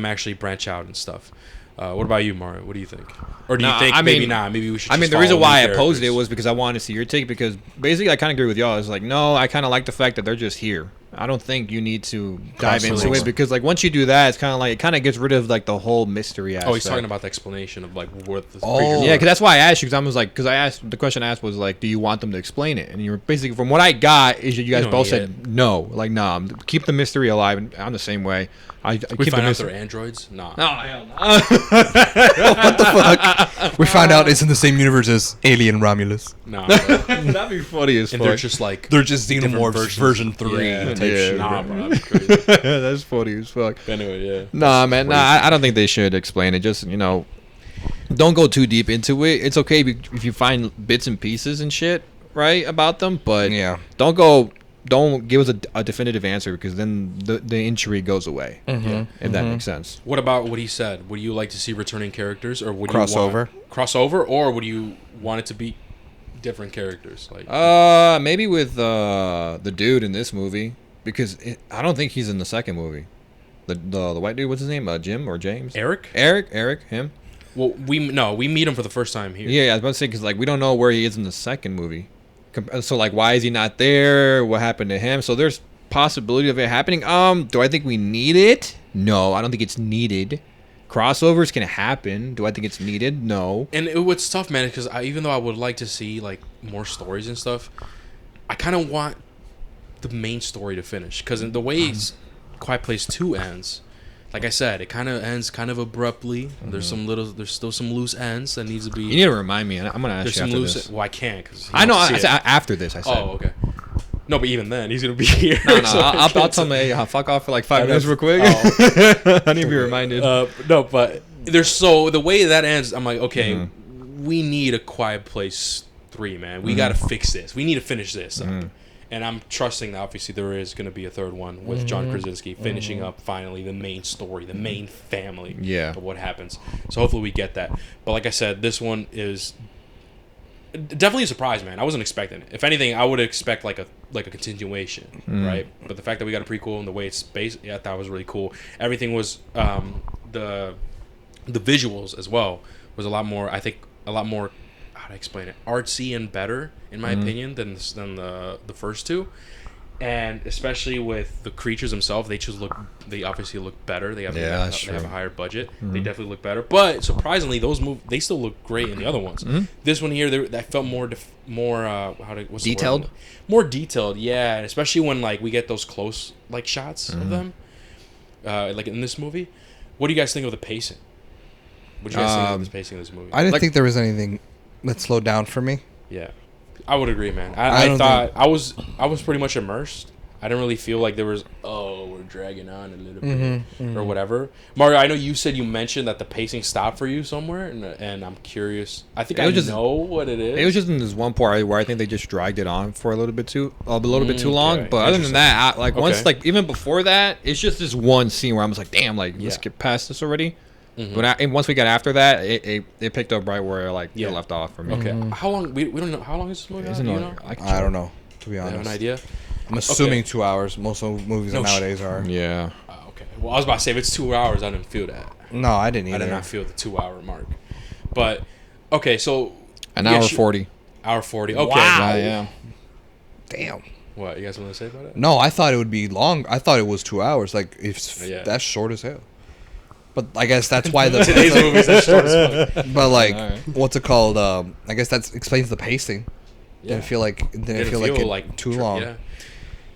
actually branch out and stuff. What about you, Mario? What do you think? Or do you think maybe not? Maybe we should. I mean, just the reason follow why I new opposed it characters? was because I wanted to see your take. Because basically, I kind of agree with y'all. It's like, no, I kind of like the fact that they're just here. I don't think you need to dive into Crossover. it because, like, once you do that, it's kind of like it kind of gets rid of like the whole mystery aspect. Oh, he's talking about the explanation of like what the Oh. creatures Yeah, are. because that's why I asked you. Because I was like, because I asked the question I asked was like, do you want them to explain it? And you were basically, from what I got, is that you guys don't both need said no, like, nah, keep the mystery alive. And I'm the same way. I We keep the find out mystery. they're androids. Nah. No, hell no. What the fuck? We found out it's in the same universe as Alien Romulus. Nah. Bro. That'd be funny as And fuck. they're just like They're just different Xenomorphs versions. version 3 Yeah. type Yeah. shit. Nah, bro, that'd be crazy. That's funny as fuck. Anyway, yeah. Nah, man. Nah, I don't think they should explain it. Just, you know, don't go too deep into it. It's okay if you find bits and pieces and shit, right, about them, but Yeah. don't give us a definitive answer because then the intrigue goes away. Mhm. If that makes sense. What about what he said? Would you like to see returning characters, or would Crossover. you want crossover, or would you want it to be different characters? Like, Maybe with the dude in this movie because I don't think he's in the second movie. The white dude, what's his name? Jim or James? Eric? Eric, him. Well, we meet him for the first time here. Yeah, I was about to say because like we don't know where he is in the second movie. So like, why is he not there? What happened to him? So there's possibility of it happening. Do I think we need it? No, I don't think it's needed. Crossovers can happen. Do I think it's needed? No. And what's tough, man, because even though I would like to see like more stories and stuff, I kind of want the main story to finish because the way Quiet Place 2 ends, like I said, it kind of ends kind of abruptly. There's still some loose ends that needs to be. You need to remind me. I'm gonna ask There's you some after loose. this. Well, I can't because I know. I said after this. I said. Oh, okay. No, but even then, he's gonna be here. No, so I I'll can't tell say- him, hey, fuck off for like 5 I minutes know. real quick. Oh. I need to be reminded. No, but the way that ends, I'm like, okay, we need a Quiet Place 3, man. We got to fix this. We need to finish this up. And I'm trusting that obviously there is going to be a third one with John Krasinski finishing up finally the main story, the main family Yeah. of what happens. So hopefully we get that. But like I said, this one is definitely a surprise, man. I wasn't expecting it. If anything, I would expect like a continuation, right? But the fact that we got a prequel and the way it's based, yeah, I thought was really cool. Everything was the visuals as well was a lot more. I think a lot more. How do I explain it? Artsy and better, in my opinion, than the first two. And especially with the creatures themselves, they obviously look better. They have that's they have a true. higher budget. They definitely look better. But surprisingly, they still look great in the other ones. This one here, that felt more what's the Detailed? word? More detailed, yeah. And especially when like we get those close like shots of them. like in this movie. What do you guys think of the pacing? What do you guys think of the pacing of this movie? I didn't think there was anything that slowed down for me. Yeah, I would agree, man. I I don't thought I was pretty much immersed. I didn't really feel like there was we're dragging on a little bit or whatever. Mario, I know you said you mentioned that the pacing stopped for you somewhere, and I'm curious. I think I know what it is. It was just in this one part where I think they just dragged it on for a little bit too long. Okay. But other than that, once Okay. even before that, it's just this one scene where I'm just like, damn, let's get past this already. But and once we got after that, it picked up right where it left off for me. Okay, how long? We don't know how long is this movie? Isn't Do it you know? I don't know, to be I have honest. an idea. I'm assuming 2 hours. Most of movies No nowadays are. Yeah. Okay. Well, I was about to say if it's 2 hours, I didn't feel that. No, I didn't I either. did not feel the 2 hour mark. But okay, so An hour 40. Hour 40. Okay. Wow. Yeah. Damn. What you guys want to say about it? No, I thought it would be long. I thought it was 2 hours. Like, that's short as hell. But I guess that's why the Today's movies are short as fuck. But like, Alright. what's it called? I guess that explains the pacing. Didn't feel like it too long. Yeah.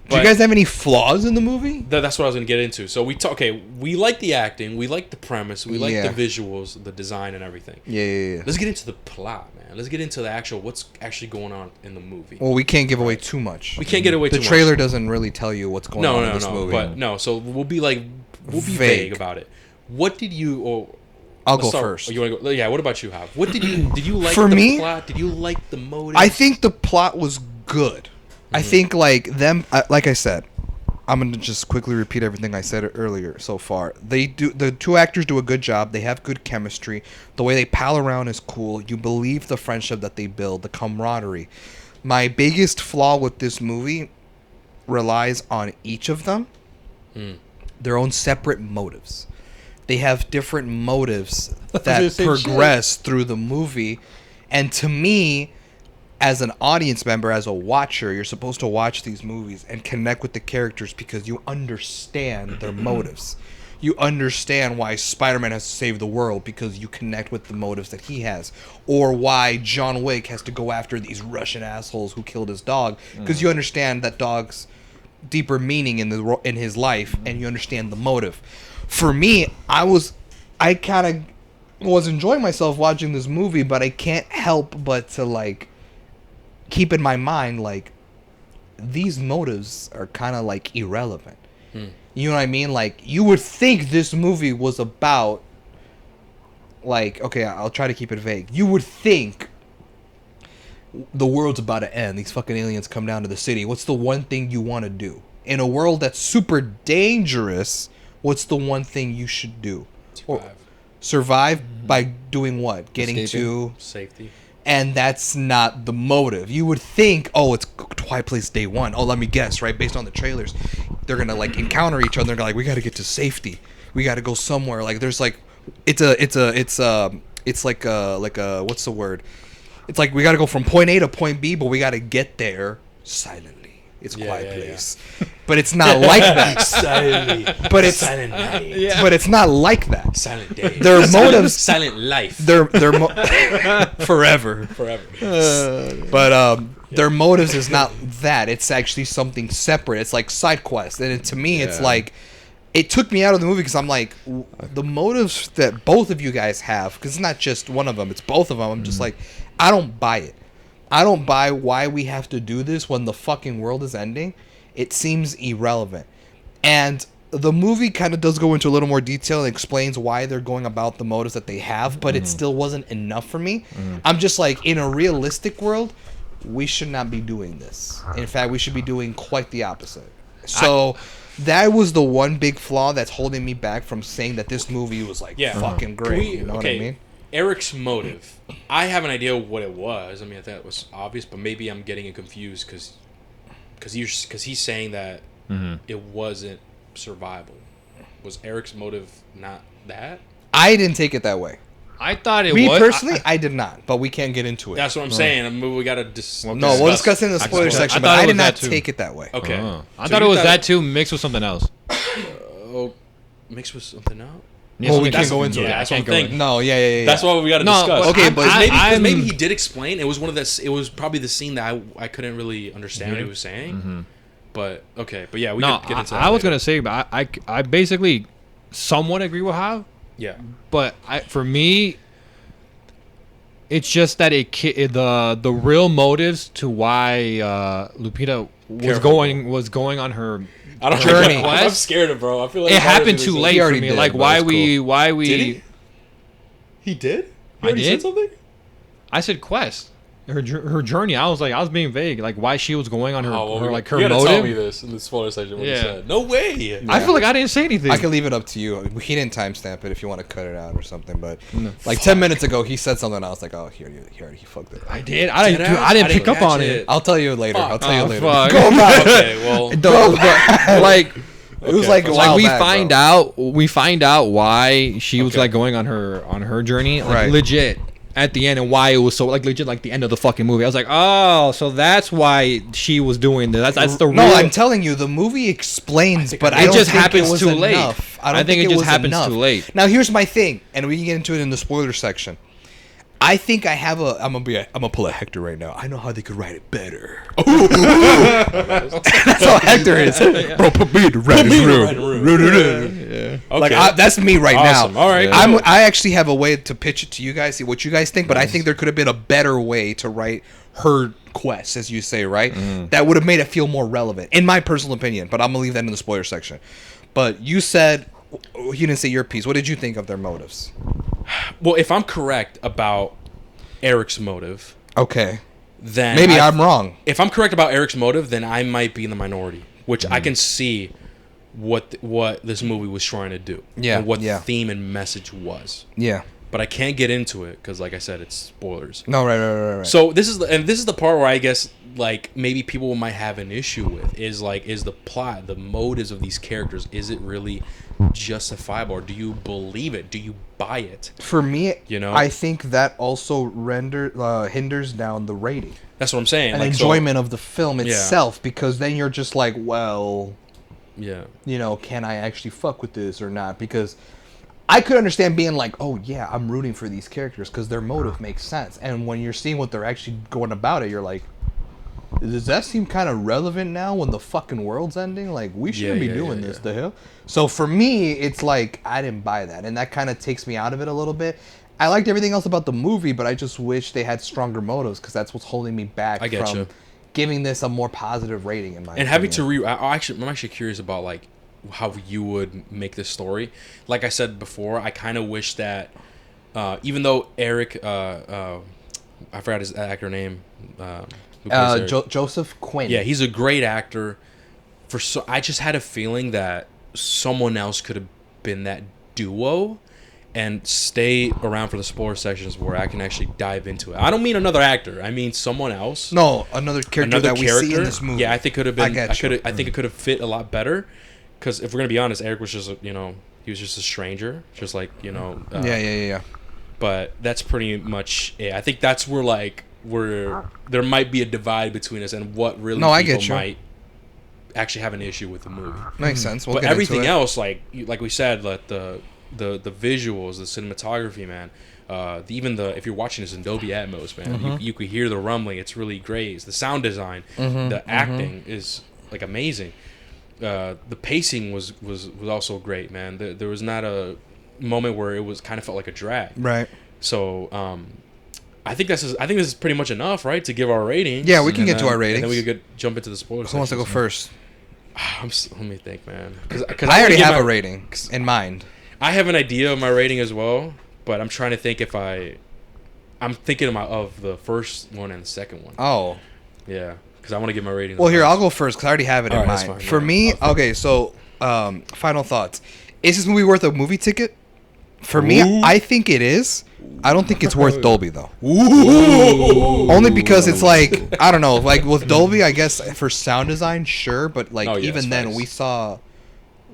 Do you guys have any flaws in the movie? That's what I was gonna get into. So we like the acting, we like the premise, we like Yeah. the visuals, the design, and everything. Yeah. Let's get into the plot, man. Let's get into the actual what's actually going on in the movie. Well, we can't give away too much. We can't get away too The much. trailer doesn't really tell you what's going on in this movie. But no, so we'll be Vague. vague about it. What did you? I'll let's go start- first. You want to go? Yeah. What about you, Hav? What did you like? For the me, plot? Did you like the motive? I think the plot was good. I think like I said, I'm gonna just quickly repeat everything I said earlier so far. The two actors do a good job. They have good chemistry. The way they pal around is cool. You believe the friendship that they build, the camaraderie. My biggest flaw with this movie relies on each of them, their own separate motives. They have different motives that progress through the movie, and to me, as an audience member, as a watcher, you're supposed to watch these movies and connect with the characters because you understand their motives. You understand why Spider-Man has to save the world because you connect with the motives that he has. Or why John Wick has to go after these Russian assholes who killed his dog because you understand that dog's deeper meaning in his life and you understand the motive. For me, I kind of was enjoying myself watching this movie, but I can't help but to keep in my mind these motives are kind of irrelevant. You know what I mean? You would think this movie was about okay, I'll try to keep it vague. You would think the world's about to end. These fucking aliens come down to the city. What's the one thing you want to do? In a world that's super dangerous, what's the one thing you should do? Survive by doing what? Getting Escaping. to safety. And that's not the motive. You would think, oh, it's Quiet Place Day 1. Oh, let me guess, right? Based on the trailers, they're gonna encounter each other. They're we gotta get to safety. We gotta go somewhere. There's it's like a what's the word? It's we gotta go from point A to point B, but we gotta get there silently. It's Quiet Place, but it's not like that. Silently. But it's silent night. But it's not like that. Silent day. Their motives. Silent life. Their forever. But their motives is not that. It's actually something separate. It's like side quest, and to me, it's it took me out of the movie because I'm the motives that both of you guys have, because it's not just one of them, it's both of them. I'm just I don't buy it. I don't buy why we have to do this when the fucking world is ending. It seems irrelevant. And the movie kind of does go into a little more detail and explains why they're going about the motives that they have, but it still wasn't enough for me. I'm just in a realistic world, we should not be doing this. In fact, we should be doing quite the opposite. So that was the one big flaw that's holding me back from saying that this movie was fucking great. You know what I mean? Eric's motive. I have an idea what it was. I mean, I thought it was obvious, but maybe I'm getting it confused because he's saying that it wasn't survival. Was Eric's motive not that? I didn't take it that way. I thought it Me was. personally, I did not, but we can't get into it. That's what I'm saying. I mean, we gotta discuss. No, we'll discuss it in the spoiler section, I but thought it I did was not that too. take it that way. Okay. I So thought it you was that too, mixed with something else. Oh, mixed with something else. Yeah, Well, we something- can't go into yeah, it. that's I what I'm can't go in. thinking. No, yeah. That's what we got to No, discuss. but Okay, but I'm- maybe he did explain. It was one of the. It was probably the scene that I couldn't really understand what he was saying. But okay, but yeah, we No, could get into that. I was later. gonna say, but I basically somewhat agree with Hav, Yeah. but for me, it's just that the real motives to why Lupita was going on her I don't journey. know. I'm scared of bro. I feel like It happened too late for already me. did, Like but why it's we Did he did? He already did? said something? I said quest. Her journey. I was being vague. Like why she was going on her Oh, her you motive. gotta tell me this in the spoiler section. What you Yeah. said. No way. I feel like I didn't say anything. I can leave it up to you. He didn't timestamp it if you want to cut it out or something. But No. like 10 minutes ago, he said something. I was like, oh, he already fucked it. I did. I didn't. Deadass? I didn't pick up catch on it. I'll tell you later. I'll tell you later. Fuck. Go back. Okay, well. Like It was like a like while we back, find bro. out why she was Okay. like going on her journey, like Right. legit at the end, and why it was so like legit like the end of the fucking movie. I was like, oh, so that's why she was doing this. That's the No, real. I'm telling you, the movie explains, but I It don't just think happens it was too late. enough. I don't think it it just was happens enough. too late. Now here's my thing, and we can get into it in the spoiler section. I think I have I'm gonna pull a Hector right now. I know how they could write it better. That's how Hector is. Bro, put me in the writer's room. Like that's me right Awesome. now. All right, I'm, cool. I actually have a way to pitch it to you guys, see what you guys think. But I think there could have been a better way to write her quest, as you say, right? That would have made it feel more relevant, in my personal opinion. But I'm gonna leave that in the spoiler section. But you said you didn't say your piece. What did you think of their motives? Well, if I'm correct about Eric's motive, Okay, then maybe I'm wrong. If I'm correct about Eric's motive, then I might be in the minority, which I can see what this movie was trying to do. Yeah, and what yeah. the theme and message was. Yeah. But I can't get into it because, like I said, it's spoilers. No, right. So this is the part where I guess like maybe people might have an issue with is the plot, the motives of these characters. Is it really justifiable, or do you believe it? Do you buy it? For me, You know? I think that also hinders down the rating That's what I'm saying. and Like, enjoyment of the film Yeah. itself, because then you're just like, well, Yeah. can I actually fuck with this or not? Because I could understand being like, oh yeah, I'm rooting for these characters because their motive makes sense. And when you're seeing what they're actually going about it, you're like, does that seem kind of relevant now when the fucking world's ending? Like, we shouldn't be doing this, the hell? So for me, it's like, I didn't buy that. And that kind of takes me out of it a little bit. I liked everything else about the movie, but I just wish they had stronger motives because that's what's holding me back I get from you. giving this a more positive rating in my And having to opinion. I'm actually curious about like how you would make this story. Like I said before, I kind of wish that even though Eric, I forgot his actor name. Who plays Eric. Joseph Quinn. Yeah, he's a great actor. I just had a feeling that someone else could have been that duo, and stay around for the spoiler sections where I can actually dive into it. I don't mean another actor. I mean someone else. No, another character that we see in this movie. Yeah, I think could have been. I think it could have fit a lot better. Because if we're gonna be honest, Eric was just he was just a stranger, just like Yeah. But that's pretty much it. I think that's where there might be a divide between us and what really No, I people get you. might actually have an issue with the movie. Makes sense. We'll But get everything into it. else, like we said, like the visuals, the cinematography, man. If you're watching this in Dolby Atmos, man, you could hear the rumbling. It's really great. It's the sound design, the acting is like amazing. The pacing was also great, man. There was not a moment where it was kind of felt like a drag. Right. So I think this is pretty much enough, right, to give our ratings. Yeah, we can And get to our And ratings. then we could jump into the spoilers. Who wants to go first? Let me think, man. Because I already have a rating in mind. I have an idea of my rating as well, but I'm trying to think I'm thinking of the first one and the second one. Oh. Yeah, because I want to give my rating. Well, here, I'll go first because I already have it in Alright, that's mind. fine, For yeah. me, okay, so final thoughts. Is this movie worth a movie ticket? For me, Ooh. I think it is. I don't think it's worth Dolby, though. Only because it's like, I don't know, like with Dolby, I guess for sound design, sure, but like Oh, yeah, even it's then, facts.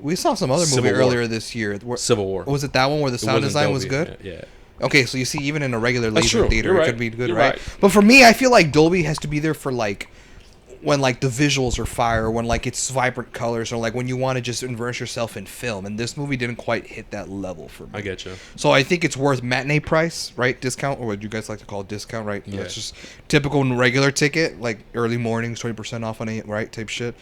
we saw some other Civil movie War. earlier this year. Civil War. Was it that one where the It sound wasn't design was Dolby. good? Yeah. Okay, so you see, even in a regular That's laser true. theater, You're it right. could be good, You're right? right. But for me, I feel like Dolby has to be there for like when like the visuals are fire, when like it's vibrant colors, or like when you want to just immerse yourself in film. And this movie didn't quite hit that level for me. I get you. So I think it's worth matinee price, right? Discount, or what you guys like to call it, discount, right? Yeah. It's just typical regular ticket, like early mornings, 20% off on it, right? Type shit.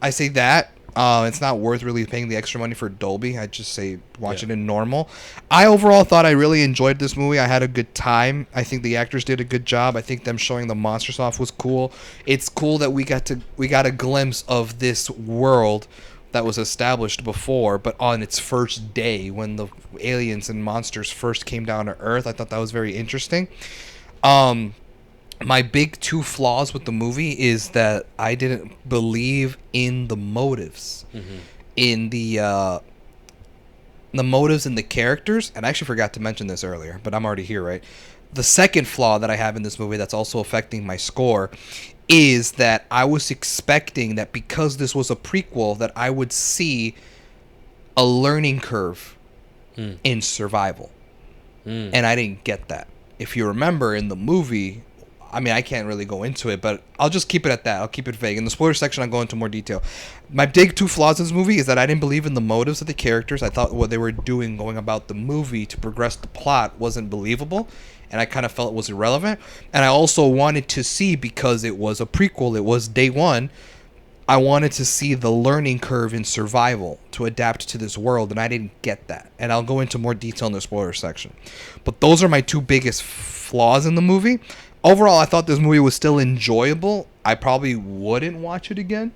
I say that It's not worth really paying the extra money for Dolby. I'd just say watch Yeah. it in normal. I overall thought I really enjoyed this movie. I had a good time. I think the actors did a good job. I think them showing the monsters off was cool. It's cool that we got a glimpse of this world that was established before, but on its first day when the aliens and monsters first came down to Earth. I thought that was very interesting. My big two flaws with the movie is that I didn't believe in the motives, in the motives and the characters. And I actually forgot to mention this earlier, but I'm already here, right? The second flaw that I have in this movie that's also affecting my score is that I was expecting that because this was a prequel that I would see a learning curve in survival. And I didn't get that. If you remember in the movie, I mean, I can't really go into it, but I'll just keep it at that. I'll keep it vague. In the spoiler section, I'll go into more detail. My big two flaws in this movie is that I didn't believe in the motives of the characters. I thought what they were doing going about the movie to progress the plot wasn't believable, and I kind of felt it was irrelevant. And I also wanted to see, because it was a prequel, it was day one, I wanted to see the learning curve in survival to adapt to this world, and I didn't get that. And I'll go into more detail in the spoiler section. But those are my two biggest flaws in the movie. Overall, I thought this movie was still enjoyable. I probably wouldn't watch it again.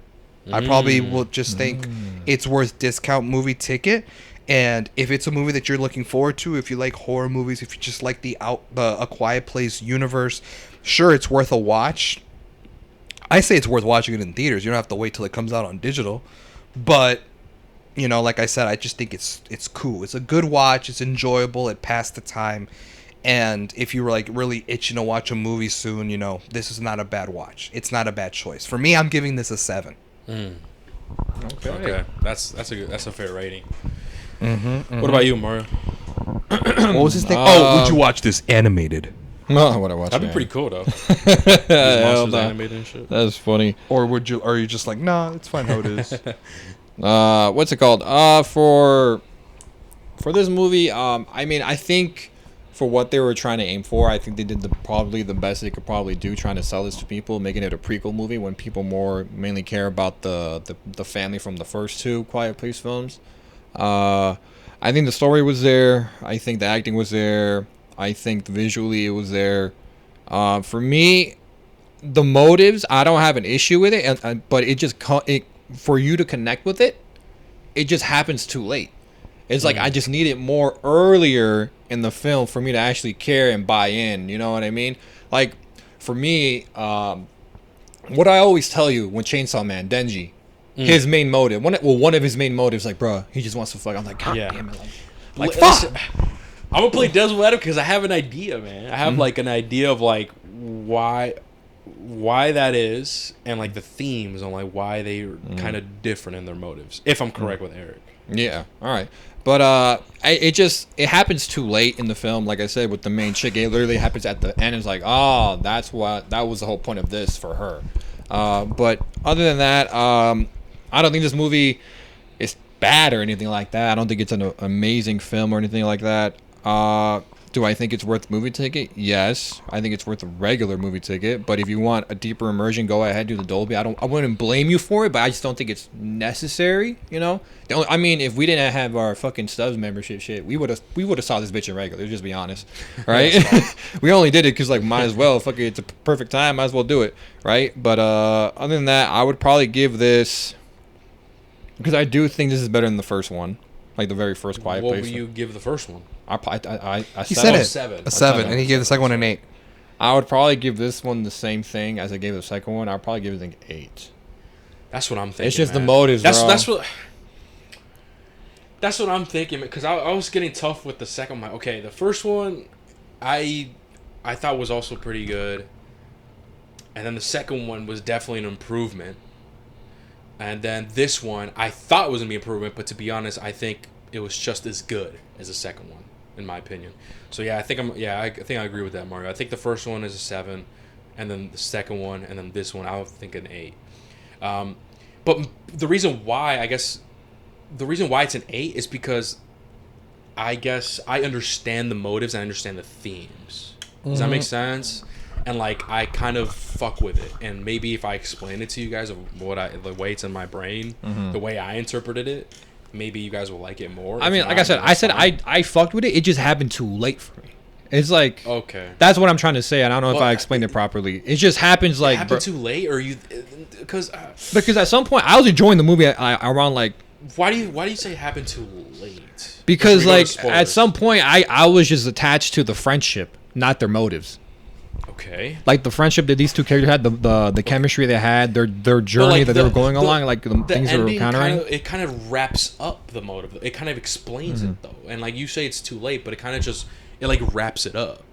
I probably will just think it's worth discount movie ticket. And if it's a movie that you're looking forward to, if you like horror movies, if you just like the A Quiet Place universe, sure, it's worth a watch. I say it's worth watching it in theaters. You don't have to wait till it comes out on digital. But, you know, like I said, I just think it's cool. It's a good watch. It's enjoyable. It passed the time. And if you were like really itching to watch a movie soon, you know, this is not a bad watch. It's not a bad choice. For me, I'm giving this a 7. Okay, that's a fair rating. What about you, Mario? What was his thing? Would you watch this animated? No, what I watch. That'd be pretty cool though. Hell Monsters no. animated and shit. That's funny. Or are you just like, nah, it's fine how it is? What's it called? For this movie, I mean, I think for what they were trying to aim for, I think they did probably the best they could probably do, trying to sell this to people, making it a prequel movie when people mainly care about the family from the first two Quiet Place films. I think the story was there. I think the acting was there. I think visually it was there. For me, the motives, I don't have an issue with it, but it just for you to connect with it, it just happens too late. It's like I just need it more earlier in the film for me to actually care and buy in. You know what I mean? Like, for me, what I always tell you when Chainsaw Man, Denji, his main motive, one of his main motives, like, bro, he just wants to fuck. I'm like, God damn it. Like fuck. I'm gonna play devil's advocate because I have an idea, man. I have like an idea of like why that is, and like the themes on like why they're kind of different in their motives. If I'm correct with Eric. Yeah. All right. But it happens too late in the film. Like I said, with the main chick, it literally happens at the end. It's like, oh, that was the whole point of this for her. But other than that, I don't think this movie is bad or anything like that. I don't think it's an amazing film or anything like that. Do I think it's worth movie ticket? Yes, I think it's worth a regular movie ticket. But if you want a deeper immersion, go ahead, do the Dolby. I wouldn't blame you for it, but I just don't think it's necessary. You know, I mean, if we didn't have our fucking Stubbs membership shit, we would have saw this bitch in regular. Just be honest, right? We only did it because like might as well. Fuck it, it's a perfect time. Might as well do it, right? But other than that, I would probably give this, because I do think this is better than the first one, like the very first Quiet Place. What would you give the first one? He said it. Seven. A 7, and he gave the second one an 8. I would probably give this one the same thing as I gave the second one. I'd probably give it an 8. That's what I'm thinking. It's just man. the motives, bro. That's what I'm thinking, because I was getting tough with the second one. Okay, the first one, I thought was also pretty good, and then the second one was definitely an improvement, and then this one I thought was gonna be an improvement, but to be honest, I think it was just as good as the second one, in my opinion. So yeah, I think I agree with that, Mario. I think the first one is a 7, and then the second one, and then this one, I would think an 8. But the reason why it's an 8 is because I guess I understand the motives and I understand the themes. Does that make sense? and like I kind of fuck with it. And maybe if I explain it to you guys of the way it's in my brain, the way I interpreted it, maybe you guys will like it more. I mean, If like not, I said, that's fine. I fucked with it. It just happened too late for me. It's like Okay. that's what I'm trying to say. And I don't know if Well, I explained it properly. It just happens like happened too late, or you? Because because at some point I was enjoying the movie around like why do you say it happened too late? because Before we go like to at spoilers. some point I was just attached to the friendship, not their motives. Okay. Like the friendship that these two characters had, the chemistry they had, their journey like, that they were going along, like the things they were ending encountering. kind of wraps up the motive. It kind of explains it though, and like you say, it's too late, but it kind of just like wraps it up.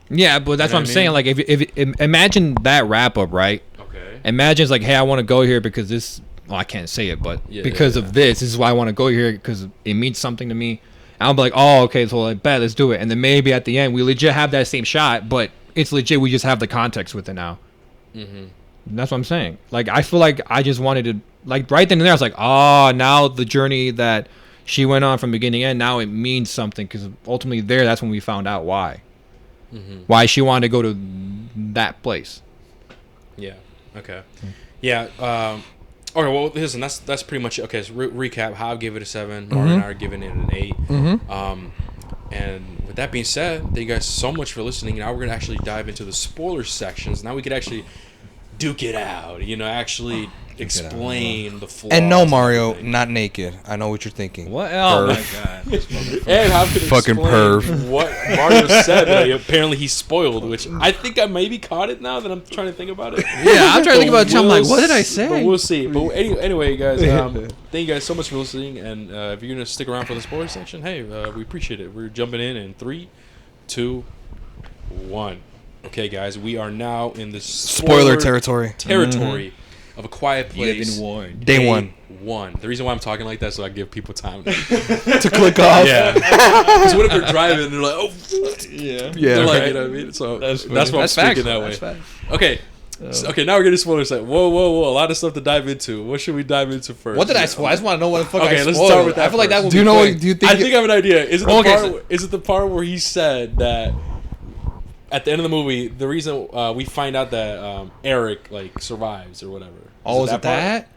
Yeah, but that's You know what I'm what I saying. mean? Like if imagine that wrap up, right? Okay. Imagine it's like, hey, I want to go here because this. Well, I can't say it, but Yeah, because yeah, of this is why I want to go here because it means something to me. And I'll be like, oh, okay, so I bet let's do it. And then maybe at the end we legit have that same shot, but it's legit. We just have the context with it now. Mm-hmm. That's what I'm saying. Like I feel like I just wanted to like right then and there. I was like, oh, now the journey that she went on from beginning to end. Now it means something because ultimately that's when we found out why. Why she wanted to go to that place. Yeah. Okay. Yeah. Okay. Well, listen. That's pretty much it. Okay. So recap. How I gave it a 7. Mario and I are giving it an 8. And with that being said, thank you guys so much for listening. Now we're gonna actually dive into the spoiler sections. Now we could actually duke it out. Actually explain the flaws. And no, and Mario, everything. not naked. I know what you're thinking. What? Oh my Perv. god! And how could Fucking explain perv. what Mario said that apparently he spoiled, which I think I maybe caught it now that I'm trying to think about it. Yeah, I'm trying to think about it. I'm like, We'll what did I s- say? But we'll see. But anyway, guys, thank you guys so much for listening. And if you're gonna stick around for the spoiler section, hey, we appreciate it. We're jumping in 3, 2, 1. Okay, guys, we are now in the Spoiler territory. Of A Quiet Place. warned. Day one. The reason why I'm talking like that is so I give people time. To click off. Yeah. Because what if they're driving and they're like, oh, Yeah. Yeah. they're like, right. you know what I mean? So That's that's why I'm speaking that way. Okay. Okay, now we're getting spoilers. Like, whoa. A lot of stuff to dive into. What should we dive into first? What did I spoil? I just want to know what the fuck Okay, I let's spoiled. start with that I feel like that first. would Do you be know? quick. Do you think? I think I have an idea. Is it the Okay, part? Is it the part where he said that at the end of the movie, the reason we find out that Eric survives or whatever? Oh, is it part? that?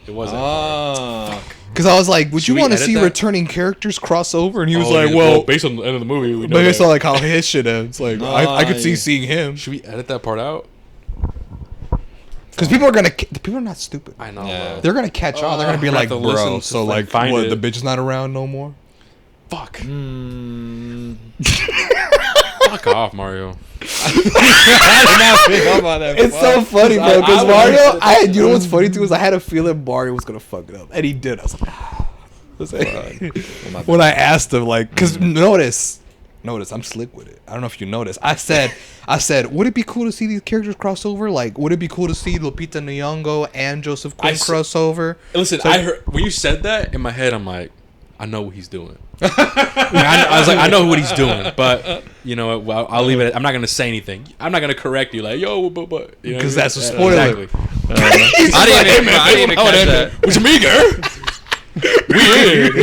It was that part. Oh. Because I was like, would Should you we want to edit see that? returning characters cross over? And he was Oh, like, yeah, well, based on the end of the movie, we know based that. on like how his shit ends, like I could see yeah. seeing him. Should we edit that part out? Because people are gonna, people are not stupid. I know. Yeah. bro. They're gonna catch on. They're gonna be I'm gonna like, have to listen bro. to, So like, like, find what? it. The bitch is not around no more. Fuck. Mm. Fuck off, Mario. I did not pick up on that. It's so funny, bro. I Because would- Mario, you know what's funny too is I had a feeling Mario was gonna fuck it up, and he did. I was like, when I asked him, like, because notice, I'm slick with it. I don't know if you noticed. I said, would it be cool to see these characters cross over? Like, would it be cool to see Lupita Nyong'o and Joseph Quinn cross over? Listen, So- I heard when you said that in my head. I'm like, I know what he's doing. I was like, I know what he's doing, but you know what? Well, I'll leave it. I'm not gonna say anything. I'm not gonna correct you. Like, yo, but you know, 'Cause that's a yeah, spoiler. Exactly. He's I like, didn't even catch that. What you mean, girl? Weird.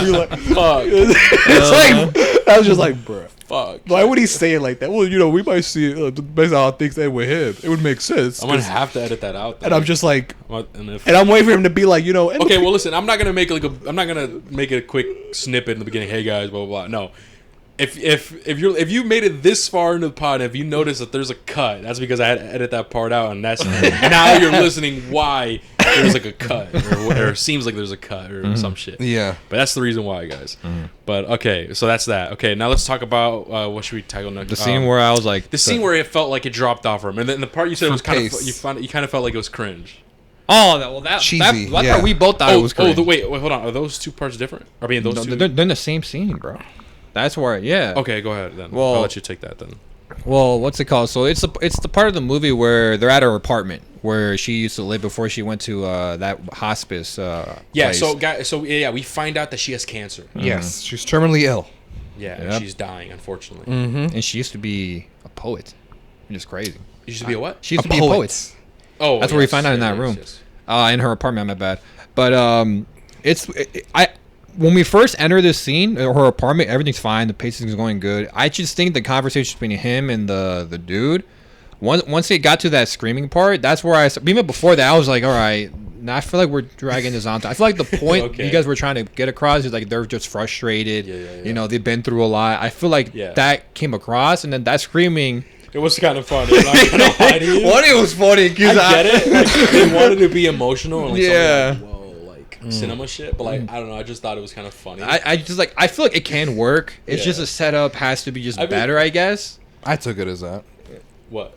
You're like, Fuck. it's like, I was just like, bruh. Fuck. Why would he say it like that? Well, you know, we might see it based on how things end with him. It would make sense. I'm gonna 'cause- have to edit that out. Though. and I'm just like, And if, and I'm waiting for him to be like, you know, and okay, well, listen. I'm not gonna make I'm not gonna make it a quick snippet in the beginning. Hey guys, blah blah blah. No. If you made it this far into the pod, and if you notice that there's a cut, that's because I had to edit that part out, and that's now you're listening why there's like a cut, or it seems like there's a cut or some shit. yeah. But that's the reason why, guys. But okay, so that's that. Okay, now let's talk about what should we tackle next? The scene where I was like, the scene where it felt like it dropped off for him, and then the part you said was kind of pace. you kind of felt like it was cringe. oh, that Cheesy, I yeah. thought we both thought it was cringe. wait, hold on. Are those two parts different? I mean, those No, two. they're in the same scene, bro. That's where, yeah. Okay, go ahead then. Well- I'll let you take that then. Well, what's it called? So it's the part of the movie where they're at her apartment where she used to live before she went to that hospice. Yeah. place. So we find out that she has cancer. Yes, she's terminally ill. Yeah, and Yep. she's dying, unfortunately. and she used to be a poet. Which is crazy. You used to be a what? She used to be a poet. Oh, That's where we find out in that room. yes. In her apartment, my bad. But when we first enter this scene, her apartment, everything's fine. The pacing is going good. I just think the conversation between him and the dude, once it got to that screaming part, that's where even before that, I was like, all right, now I feel like we're dragging this on. I feel like the point Okay. you guys were trying to get across is like they're just frustrated. Yeah. You know, they've been through a lot. I feel like that came across, and then that screaming. It was kind of funny. I'm not gonna lie to you. One, it was funny because I get it. Like, they wanted to be emotional and like, Yeah. something like, whoa, like cinema shit. But like, I don't know. I just thought it was kind of funny. I just like I feel like it can work. It's just a setup has to be just better, I guess. I took it as that. What?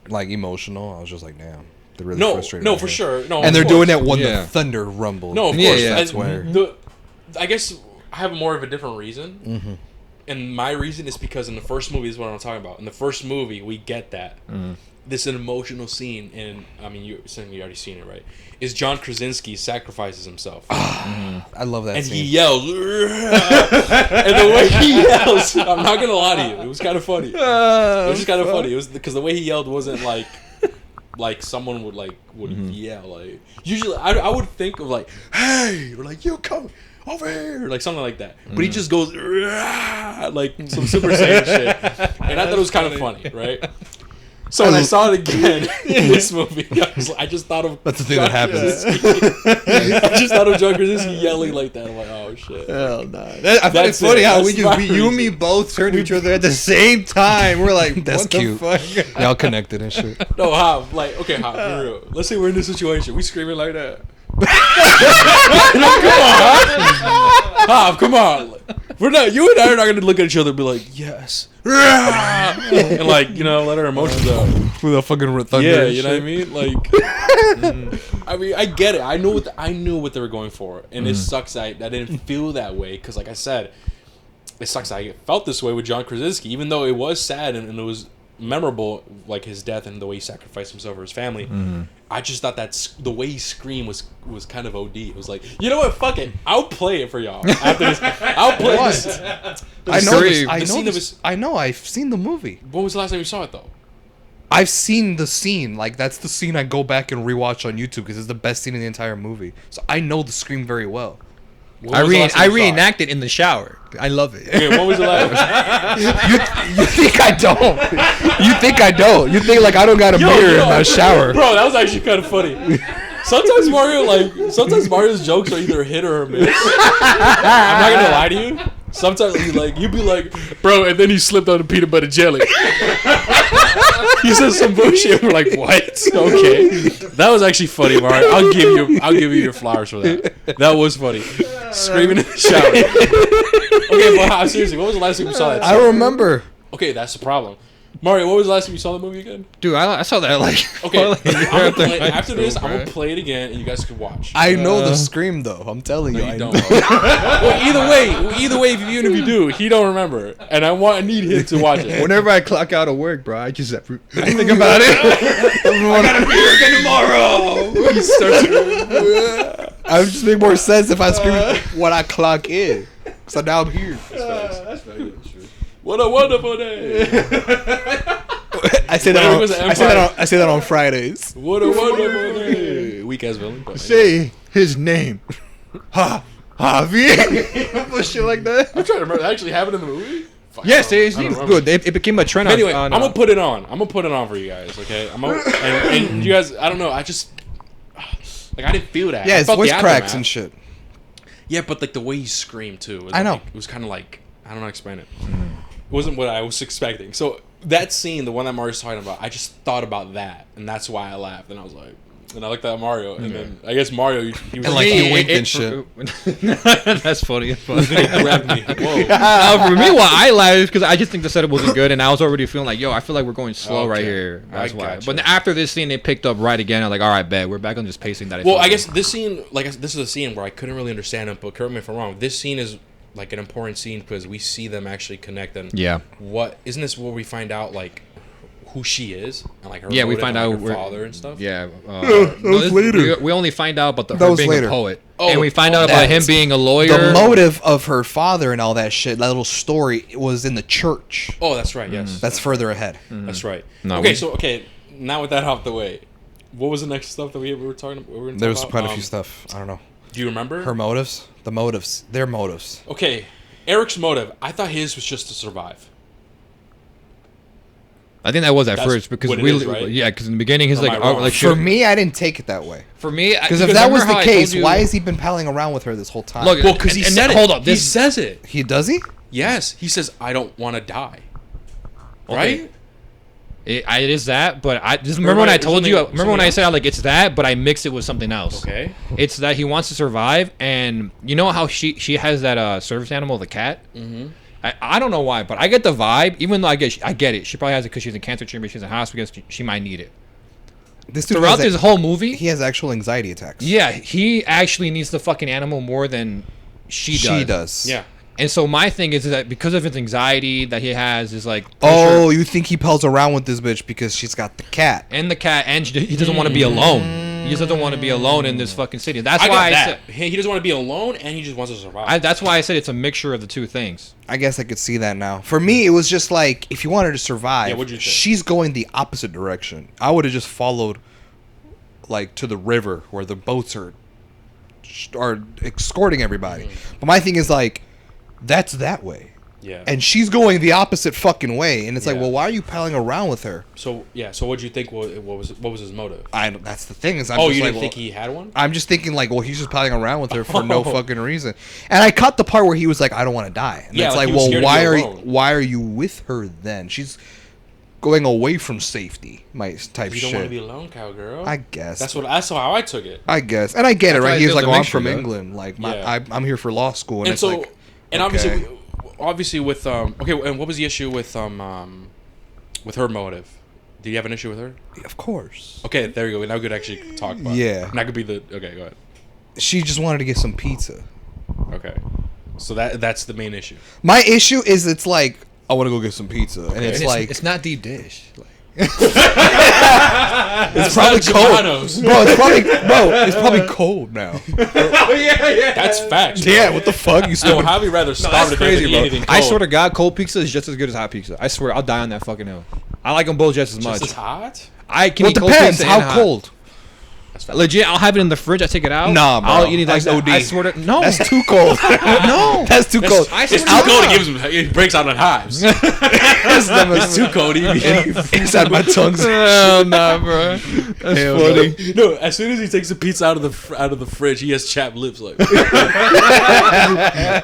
Like emotional. I was just like, damn. They're really frustrated. No, right for here. sure. No, And of they're course. doing that when Yeah. the thunder rumbled. No, of Yeah, course. yeah. That's where. I guess I have more of a different reason. And my reason is because in the first movie is what I'm talking about. In the first movie, we get that. This is an emotional scene, and I mean, you already seen it, right? Is John Krasinski sacrifices himself, I love that and scene. he yells, and the way he yells, I'm not gonna lie to you, it was kind of funny. It was just kind of funny. It was because the way he yelled wasn't like someone would yell. Like usually, I would think of like, hey, or like you come over here, like something like that. But he just goes like some Super Saiyan shit, and I thought it was kind of funny, right? So when I saw it again in this movie, I just thought of That's the thing that happens. I just thought of John Krasinski yelling like that. I'm like, oh shit. Hell no. I find it That's funny it. how That's you my and me reason. both turned to each other at the same time. We're like, That's what cute. the fuck? Y'all connected and shit. No, Hop, like, okay, Hop, be real. Let's say we're in this situation. We screaming like that. Hop, come on. We're not. You and I are not gonna look at each other and be like, yes, and like, you know, let our emotions out. With a fucking thunder. Yeah, and you know what I shit. mean? Like, I mean, I get it. I knew what they were going for, and it sucks. I didn't feel that way because, like I said, it sucks. I felt this way with John Krasinski, even though it was sad and it was memorable, like his death and the way he sacrificed himself for his family. I just thought the way he screamed was kind of OD. It was like, you know what? Fuck it. I'll play it for y'all after this. I'll play this. I know. The This, I know. I've seen the movie. When was the last time you saw it though? I've seen the scene. Like that's the scene I go back and rewatch on YouTube because it's the best scene in the entire movie. So I know the scream very well. When I was the last time you saw it? reenact it in the shower. I love it. Okay, when was the last? You think I don't? You think I don't? You think like I don't got a mirror in my shower? Bro, that was actually kind of funny. Sometimes Mario's jokes are either a hit or a miss. I'm not gonna lie to you. Sometimes you'd be like, bro, and then he slipped on the peanut butter jelly. He says some bullshit. We're like, what? Okay, that was actually funny, Mario. I'll give you your flowers for that. That was funny. Screaming in the shower. Okay, but seriously, what was the last time you saw that? I remember. Okay, that's the problem. Mario, what was the last time you saw the movie again? Dude, I saw that like. Okay, like a year after this, I'm bro. gonna play it again, and you guys can watch. I know the scream though. I'm telling No, you. you I don't. know. Well, either way, even if you do, he don't remember, and I need him to watch it. Whenever I clock out of work, bro, I just I think about it. I gotta be here again tomorrow. He starts. I would just make more sense if I scream when I clock in. So now I'm here. What a wonderful day! I say Wait, it was an I say that on Fridays. What a wonderful day! Weak ass villain. But Say his name. Javier. Shit like that. I'm trying to remember. That actually happened in the movie. Fuck, Yeah, I say his don't name. remember. Good. It became a trend. Anyway, on, I'm gonna put it on. I'm gonna put it on for you guys. Okay, and you guys. I don't know. I just like I didn't feel that. Yeah, I his felt voice the cracks aftermath. and shit. Yeah, but like the way he screamed too. Was I know. Like, it was kind of like I don't know how to explain it. It wasn't what I was expecting. So that scene, the one that Mario's talking about, I just thought about that, and that's why I laughed. And I was like, and I looked at Mario, and then I guess Mario, he was And, like, he winked and shit. That's funny. Funny. he grabbed me. Whoa. For me, why I laughed because I just think the setup wasn't good, and I was already feeling like, yo, I feel like we're going slow right Okay. here. That's I why. gotcha. But after this scene, they picked up right again. I'm like, all right, bet we're back on just pacing that. Well, felt I guess good. this scene, this is a scene where I couldn't really understand it, but correct me if I'm wrong. This scene is like an important scene because we see them actually connect. And Yeah. what isn't this where we find out like who she is and like her Yeah, we motive find and, out like, her where- father and stuff. Yeah. that was later. We only find out about That her was being later. a poet, Oh, and we find out about him that's- being a lawyer. The motive of her father and all that shit, that little story, was in the church. Oh, that's right. Yes, That's further ahead. that's right. No, okay, we- so now with that out the way, what was the next stuff that we were talking about? There was quite a few stuff. I don't know. Do you remember? Her motives, The motives. Their motives. Okay, Eric's motive. I thought his was just to survive. I think that was at That's first because what it we, is, right? yeah, because in the beginning he's Or am like, I wrong? like For me, I didn't take it that way. for me, Because if that was the case, why has he been palling around with her this whole time? Look, Well, because he And said it. hold up, He this- says it. he does he? Yes, he says, "I don't want to die." Okay. Right? It is that, but I just remember when am I- I told you. something- Remember when something I said like it's that, but I mixed it with something else. Okay. It's that he wants to survive, and you know how she has that service animal, the cat. Mm-hmm. I don't know why, but I get the vibe. Even though I get it, she probably has it because she's in cancer treatment, she's in hospital, she might need it. This dude Throughout has this whole movie, he has actual anxiety attacks. yeah, he actually needs the fucking animal more than she does. She does. Yeah. And so my thing is that because of his anxiety that he has is like Oh, you think he pals around with this bitch because she's got the cat? and the cat, and he doesn't want to be alone. He just doesn't want to be alone in this fucking city. That's I why got I that. said. He doesn't want to be alone, and he just wants to survive. That's why I said it's a mixture of the two things. I guess I could see that now. For me, it was just like if you wanted to survive, Yeah, what'd you think? she's going the opposite direction. I would have just followed, like to the river where the boats are escorting everybody. But my thing is like, that's that way, yeah. and she's going the opposite fucking way, and it's like, Yeah. well, why are you palling around with her? So yeah. So what'd you think? What was his motive? That's the thing is, I'm Oh, just you like, didn't think well, he had one? I'm just thinking like, well, he's just palling around with her for no Oh. fucking reason. And I caught the part where he was like, I don't want to die. And Yeah, it's like like, he was well, scared to why be are alone. why are you with her then? She's going away from safety, type You shit. don't want to be alone, cowgirl. I guess. That's how I took it. I guess. And I get it, That's why right? He was there's like, a oh, I'm mixture, from though. England. Like, Yeah. I'm here for law school. And, And it's so, like, and okay. obviously with okay, and what was the issue with her motive? Did you have an issue with her? Of course. Okay, there you go. Now we could actually talk about it. Yeah. Now could be the okay. Go ahead. She just wanted to get some pizza. Okay, so that's the main issue. My issue is it's like, I want to go get some pizza. And it's And like, it's not deep dish. Like, it's probably cold. Giovanno's. Bro, it's probably cold now. That's facts. bro. Yeah, what the fuck? You Yo, still how we rather starve that's to death than crazy, eat bro. anything I cold? swear to God, cold pizza is just as good as hot pizza. I swear, I'll die on that fucking hill. I like them both just as much. Just as hot. I can Well, eat it cold depends. pizza and How hot. cold? That's facts. Legit, I'll have it in the fridge. I take it out. Nah, bro. I'll eat it like That's that. OD. I swear to no. That's too cold. no. That's too cold. I It's swear too to cold. God. It breaks out in hives. It's Too cold. inside my tongues. Hell nah, bro. That's Hell funny. No, as soon as he takes the pizza out of the fridge, he has chapped lips like.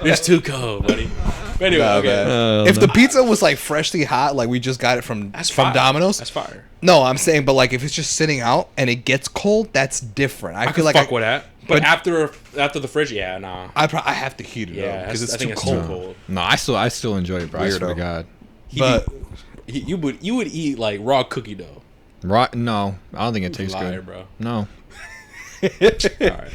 It's too cold, buddy. But anyway, Nah, okay. man. If the pizza was like freshly hot, like we just got it from That's from fire. Domino's. That's fire. No, I'm saying, but like if it's just sitting out and it gets cold, that's different. I I feel could like fuck with that. But but- after the fridge, yeah, nah. I have to heat it Yeah, up because it's I think too it's cold. too cold. No, I still enjoy it, bro. I swear to Weirdo. God. But You would eat like raw cookie dough. No, I don't think it tastes Liar, good. bro. No. All right.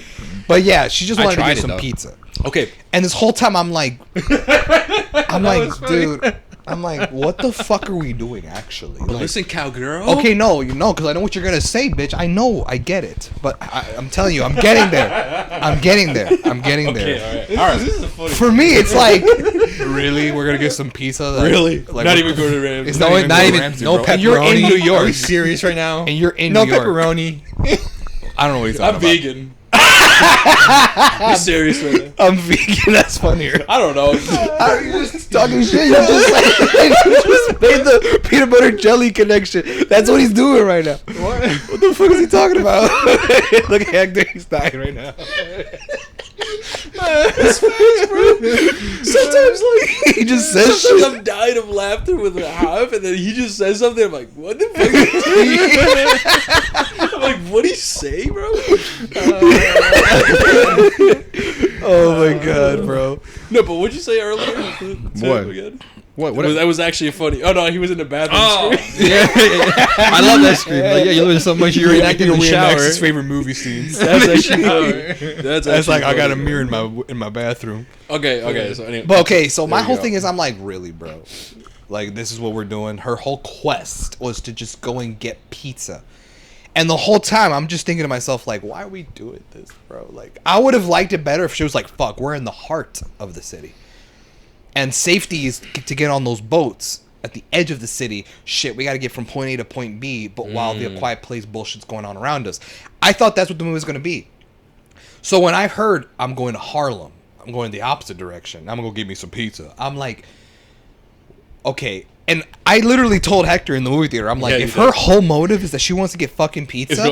but yeah, she just I wanted to tried get it, some though. pizza. Okay. And this whole time I'm like, dude, I'm like, what the fuck are we doing actually? Like, Listen, cowgirl. okay, no, because I know what you're gonna say, bitch. I know, I get it, but I'm telling you, I'm getting there. I'm getting there. I'm getting there. Okay, all right. This is a funny. For me, it's like, really, we're gonna get some pizza. Like, Really? Like, Not we're- even Gordon Ramsay. It's No, Gordon not even Ramsay, no bro. pepperoni. And you're in New York. Are you serious right now? And you're in No New York. pepperoni. I don't know what he's I'm talking about. vegan. You serious right now? I'm vegan. That's funnier. I don't know. Are you just talking shit? You just made the peanut butter jelly connection. That's what he's doing right now. What the fuck is he talking about? Look at Hector, he's dying right now. Sometimes like he just says Sometimes shit. I'm dying of laughter with a half, and then he just says something. I'm like, what the fuck? I'm like, what did he say, bro? Oh my god, bro. No, but what'd you say earlier? Say What? it again. What? That was actually funny. Oh no, he was in the bathroom. Oh, screaming. yeah, I love that scream. Like, yeah, you learn so much. You're reenacting in the shower. His favorite movie scenes. That's actually funny. That's like actually I got a funny. mirror in my bathroom. Okay. So anyway, But okay, so my There you whole go. thing is I'm like, really, bro? Like, this is what we're doing. Her whole quest was to just go and get pizza. And the whole time, I'm just thinking to myself, like, why are we doing this, bro? Like, I would have liked it better if she was like, fuck, we're in the heart of the city. And safety is to get on those boats at the edge of the city. Shit, we got to get from point A to point B, but while the quiet place bullshit's going on around us. I thought that's what the movie was going to be. So when I heard I'm going to Harlem, I'm going the opposite direction. I'm gonna go get me some pizza. I'm like, okay. And I literally told Hector in the movie theater, I'm like, Yeah, if her whole motive is that she wants to get fucking pizza,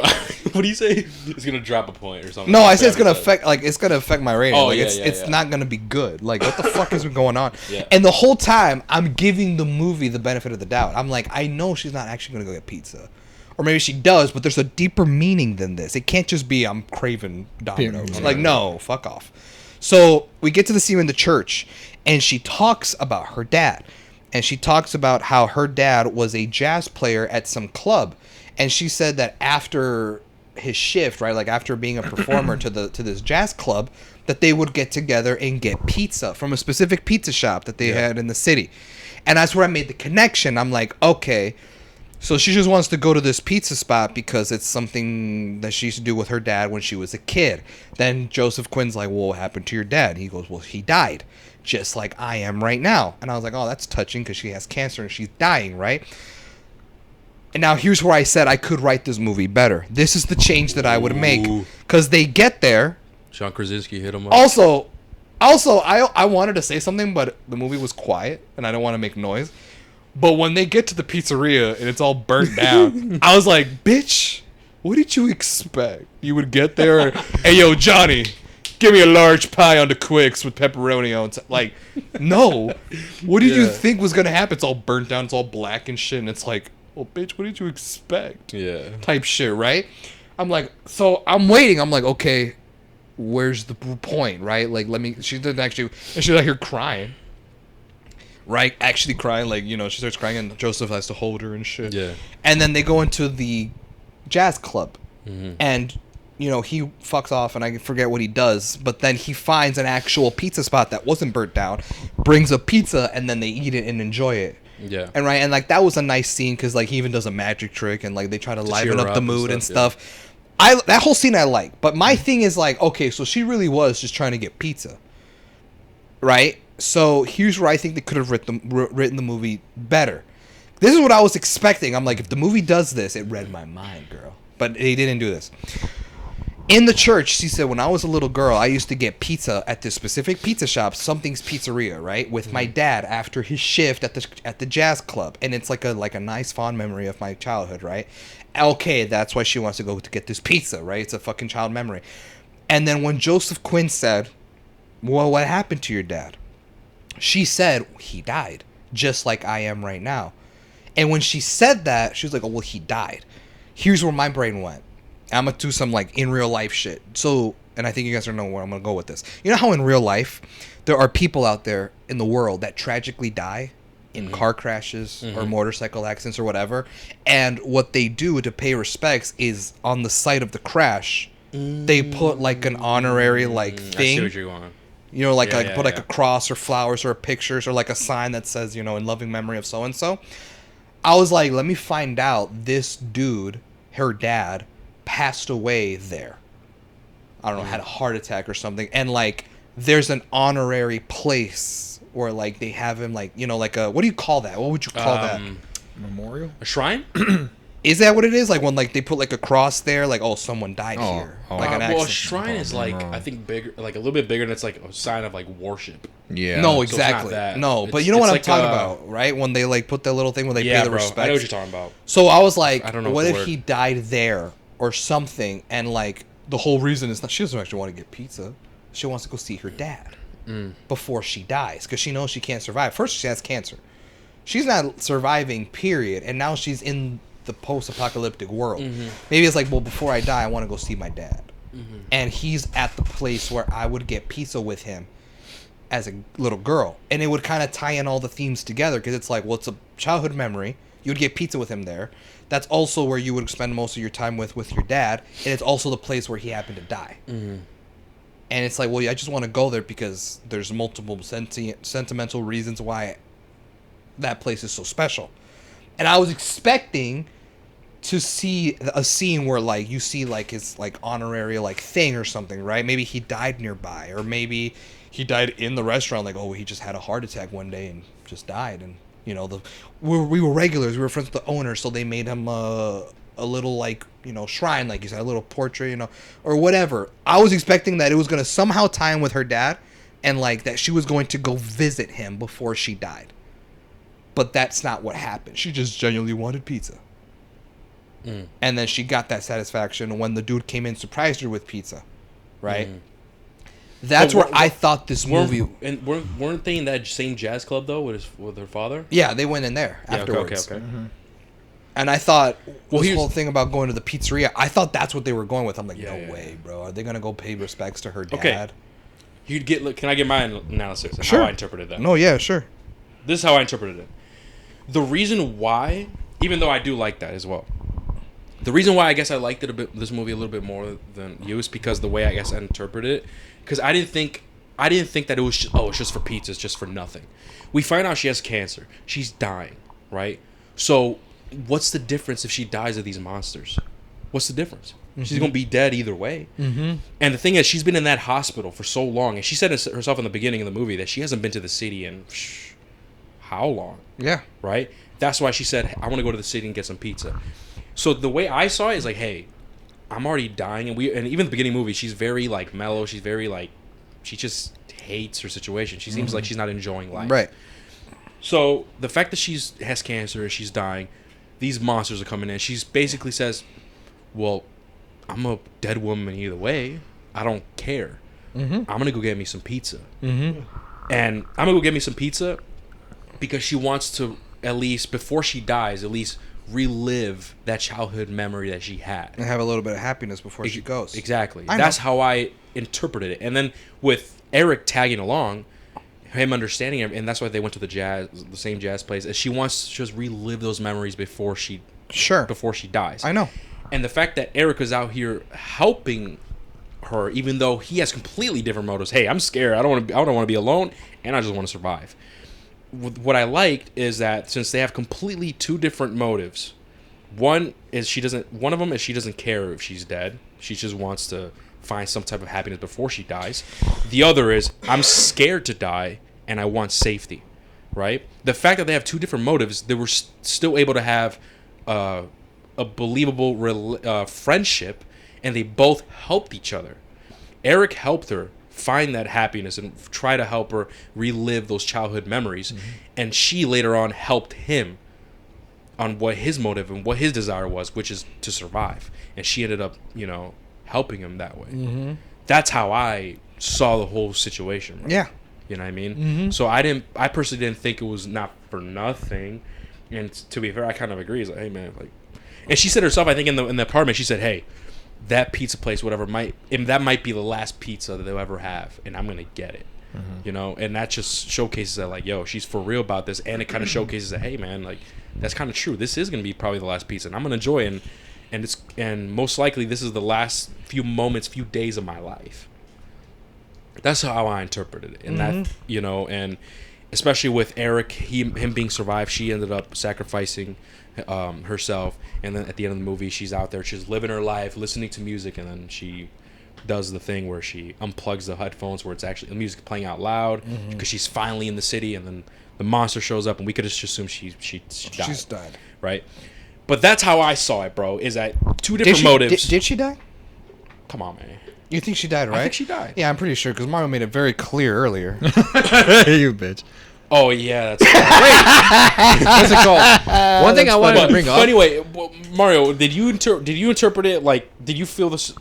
what do you say? It's gonna drop a point or something. no, I said it's gonna affect my rating. Oh, like yeah, it's not gonna be good. Like what the fuck is going on? Yeah. And the whole time I'm giving the movie the benefit of the doubt. I'm like, I know she's not actually gonna go get pizza. Or maybe she does, but there's a deeper meaning than this. It can't just be I'm craving Domino's. Right. Like, no, fuck off. So we get to the scene in the church, and she talks about her dad. And she talks about how her dad was a jazz player at some club. And she said that after his shift, right, like after being a performer to this jazz club, that they would get together and get pizza from a specific pizza shop that they had in the city. And that's where I made the connection. I'm like, okay, so she just wants to go to this pizza spot because it's something that she used to do with her dad when she was a kid. Then Joseph Quinn's like, well, what happened to your dad? He goes, well, he died, just like I am right now. And I was like, oh, that's touching because she has cancer and she's dying, right? And now here's where I said I could write this movie better. This is the change that I would make. Because they get there. John Krasinski hit him up. Also, I wanted to say something, but the movie was quiet and I don't want to make noise. But when they get to the pizzeria and it's all burnt down, I was like, bitch, what did you expect? You would get there, hey, yo, Johnny, give me a large pie on the quicks with pepperoni on top. Like, no. What did you think was going to happen? It's all burnt down. It's all black and shit. And it's like, well, bitch, what did you expect? Yeah. Type shit, right? I'm like, so I'm waiting. I'm like, okay, where's the point, right? Like, she didn't actually, and she's out here crying. Right, actually crying, like, you know, she starts crying and Joseph has to hold her and shit. Yeah. And then they go into the jazz club, Mm-hmm. and, you know, he fucks off and I forget what he does, but then he finds an actual pizza spot that wasn't burnt down, brings a pizza, and then they eat it and enjoy it. Yeah. And right, and like that was a nice scene because like he even does a magic trick and like they try to liven cheer up her the up mood and and stuff, stuff. That whole scene I like, but my thing is like, okay, so she really was just trying to get pizza, right? So here's where I think they could have written the movie better. This is what I was expecting. I'm like, if the movie does this, it read my mind, girl. But they didn't do this. In the church, she said, when I was a little girl, I used to get pizza at this specific pizza shop, Something's Pizzeria, right, with my dad after his shift at the jazz club, and it's like a nice fond memory of my childhood, right? Okay, that's why she wants to go to get this pizza, right? It's a fucking child memory. And then when Joseph Quinn said, well, what happened to your dad? She said, he died, just like I am right now. And when she said that, she was like, oh, well, he died. Here's where my brain went. I'm going to do some, like, in real life shit. So, and I think you guys know where I'm going to go with this. You know how in real life, there are people out there in the world that tragically die in car crashes or motorcycle accidents or whatever. And what they do to pay respects is on the site of the crash, they put, like, an honorary, like, thing. I see what you want. You know, like, put like a cross or flowers or pictures or like a sign that says, you know, in loving memory of so and so. I was like, let me find out this dude, her dad, passed away there. I don't know, had a heart attack or something. And like, there's an honorary place where like they have him, like, you know, like a, what do you call that? What would you call that? Memorial? A shrine? Is that what it is? Like when like they put like a cross there, like, oh, someone died here. Like an well, a accident. shrine is like, I think bigger, like a little bit bigger, and it's like a sign of like worship. Yeah. No, So exactly. it's not that. No, but It's- you know what it's I'm like, talking about, right? When they like put that little thing where they Yeah, pay the bro. respects. I know what you're talking about. So I was like, I don't know what the if word. he died there or something? And like the whole reason is not she doesn't actually want to get pizza. She wants to go see her dad before she dies because she knows she can't survive. First, she has cancer. She's not surviving, period. And now she's in the post-apocalyptic world. Maybe it's like, well, before I die, I want to go see my dad. And he's at the place where I would get pizza with him as a little girl. And it would kind of tie in all the themes together because it's like, well, it's a childhood memory. You would get pizza with him there. That's also where you would spend most of your time with your dad. And it's also the place where he happened to die. And it's like, well, I just want to go there because there's multiple sentimental reasons why that place is so special. And I was expecting to see a scene where like you see like his like honorary like thing or something, right? Maybe he died nearby, or maybe he died in the restaurant. Like, oh, he just had a heart attack one day and just died. And you know, we were regulars. We were friends with the owner, so they made him a little like, you know, shrine, like you said, a little portrait, you know, or whatever. I was expecting that it was gonna somehow tie in with her dad, and like that she was going to go visit him before she died. But that's not what happened. She just genuinely wanted pizza. And then she got that satisfaction when the dude came in, surprised her with pizza, right? That's where I thought this movie. And weren't they in that same jazz club though with her father? Yeah, they went in there Yeah, afterwards. okay. And I thought, Well, this here's- whole thing about going to the pizzeria, I thought that's what they were going with. I'm like, Yeah, no yeah, way, bro. Are they gonna go pay respects to her dad? Okay. Can I get my analysis and Sure. how I interpreted that? No, yeah, sure. This is how I interpreted it. The reason why, even though I do like that as well, the reason why I guess I liked this movie a little bit more than you is because the way I guess I interpreted it. Because I didn't think that it was it's just for pizza, it's just for nothing. We find out she has cancer. She's dying, right? So what's the difference if she dies of these monsters? What's the difference? She's gonna be dead either way. And the thing is, she's been in that hospital for so long, and she said herself in the beginning of the movie that she hasn't been to the city in how long? Yeah. Right? That's why she said, I want to go to the city and get some pizza. So the way I saw it is like, hey, I'm already dying, and even the beginning movie, she's very like mellow. She's very like, she just hates her situation. She seems like she's not enjoying life. Right. So the fact that she has cancer and she's dying, these monsters are coming in. She basically says, well, I'm a dead woman either way. I don't care. I'm gonna go get me some pizza. And I'm gonna go get me some pizza because she wants to, at least before she dies, at least relive that childhood memory that she had And have a little bit of happiness before she goes. Exactly. I That's know. how I interpreted it. And then with Eric tagging along, him understanding it, and that's why they went to the same jazz place, is she wants to just relive those memories before she dies. I know. And the fact that Eric is out here helping her, even though he has completely different motives. Hey, I'm scared. I don't want to be alone, and I just want to survive. What I liked is that since they have completely two different motives, one of them is she doesn't care if she's dead. She just wants to find some type of happiness before she dies. The other is, I'm scared to die and I want safety, right? The fact that they have two different motives, they were still able to have a believable friendship, and they both helped each other. Eric helped her find that happiness and try to help her relive those childhood memories, and she later on helped him on what his motive and what his desire was, which is to survive. And she ended up, helping him that way. That's how I saw the whole situation. Right? Yeah. You know what I mean? So I personally didn't think it was not for nothing. And to be fair, I kind of agree. It's like, hey man, like, and she said herself, I think in the apartment, she said, hey, that pizza place, whatever, might be the last pizza that they'll ever have, and I'm gonna get it. And that just showcases that, like, yo, she's for real about this, and it kind of showcases that, hey man, like, that's kind of true. This is gonna be probably the last pizza, and I'm gonna enjoy it, and most likely this is the last few days of my life. That's how I interpreted it, and that, and especially with Eric, him being survived, she ended up sacrificing herself, and then at the end of the movie, she's out there, she's living her life, listening to music, and then she does the thing where she unplugs the headphones, where it's actually the music playing out loud, because she's finally in the city, and then the monster shows up, and we could just assume she died. She's died. Right? But that's how I saw it, bro. Is that two different motives? Did she die? Come on, man. You think she died, right? I think she died. Yeah, I'm pretty sure because Mario made it very clear earlier. You bitch. Oh yeah, that's What's it called? One thing I wanted to bring up. But anyway, Mario, did you interpret it like? Did you feel this?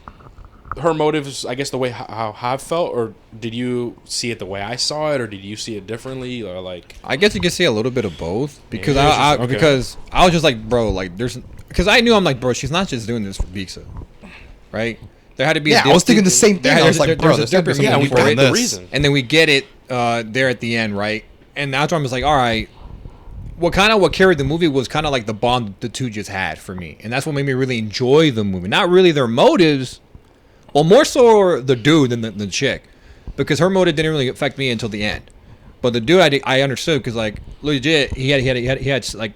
Her motives, I guess, the way how I felt, or did you see it the way I saw it, or did you see it differently, or like? I guess you can see a little bit of both because Yeah, because I was just like, bro, like because I knew, I'm like, bro, she's not just doing this for pizza, right? There had to be. Yeah, I was thinking the same thing. I was like, bro, there's there's a yeah, purpose we got behind this. the reason. And then we get it there at the end, right? And that's where I'm just like, all right. What carried the movie was kind of like the bond the two just had for me, and that's what made me really enjoy the movie. Not really their motives, well, more so the dude than the chick, because her motive didn't really affect me until the end. But the dude, I understood, because like legit, he had like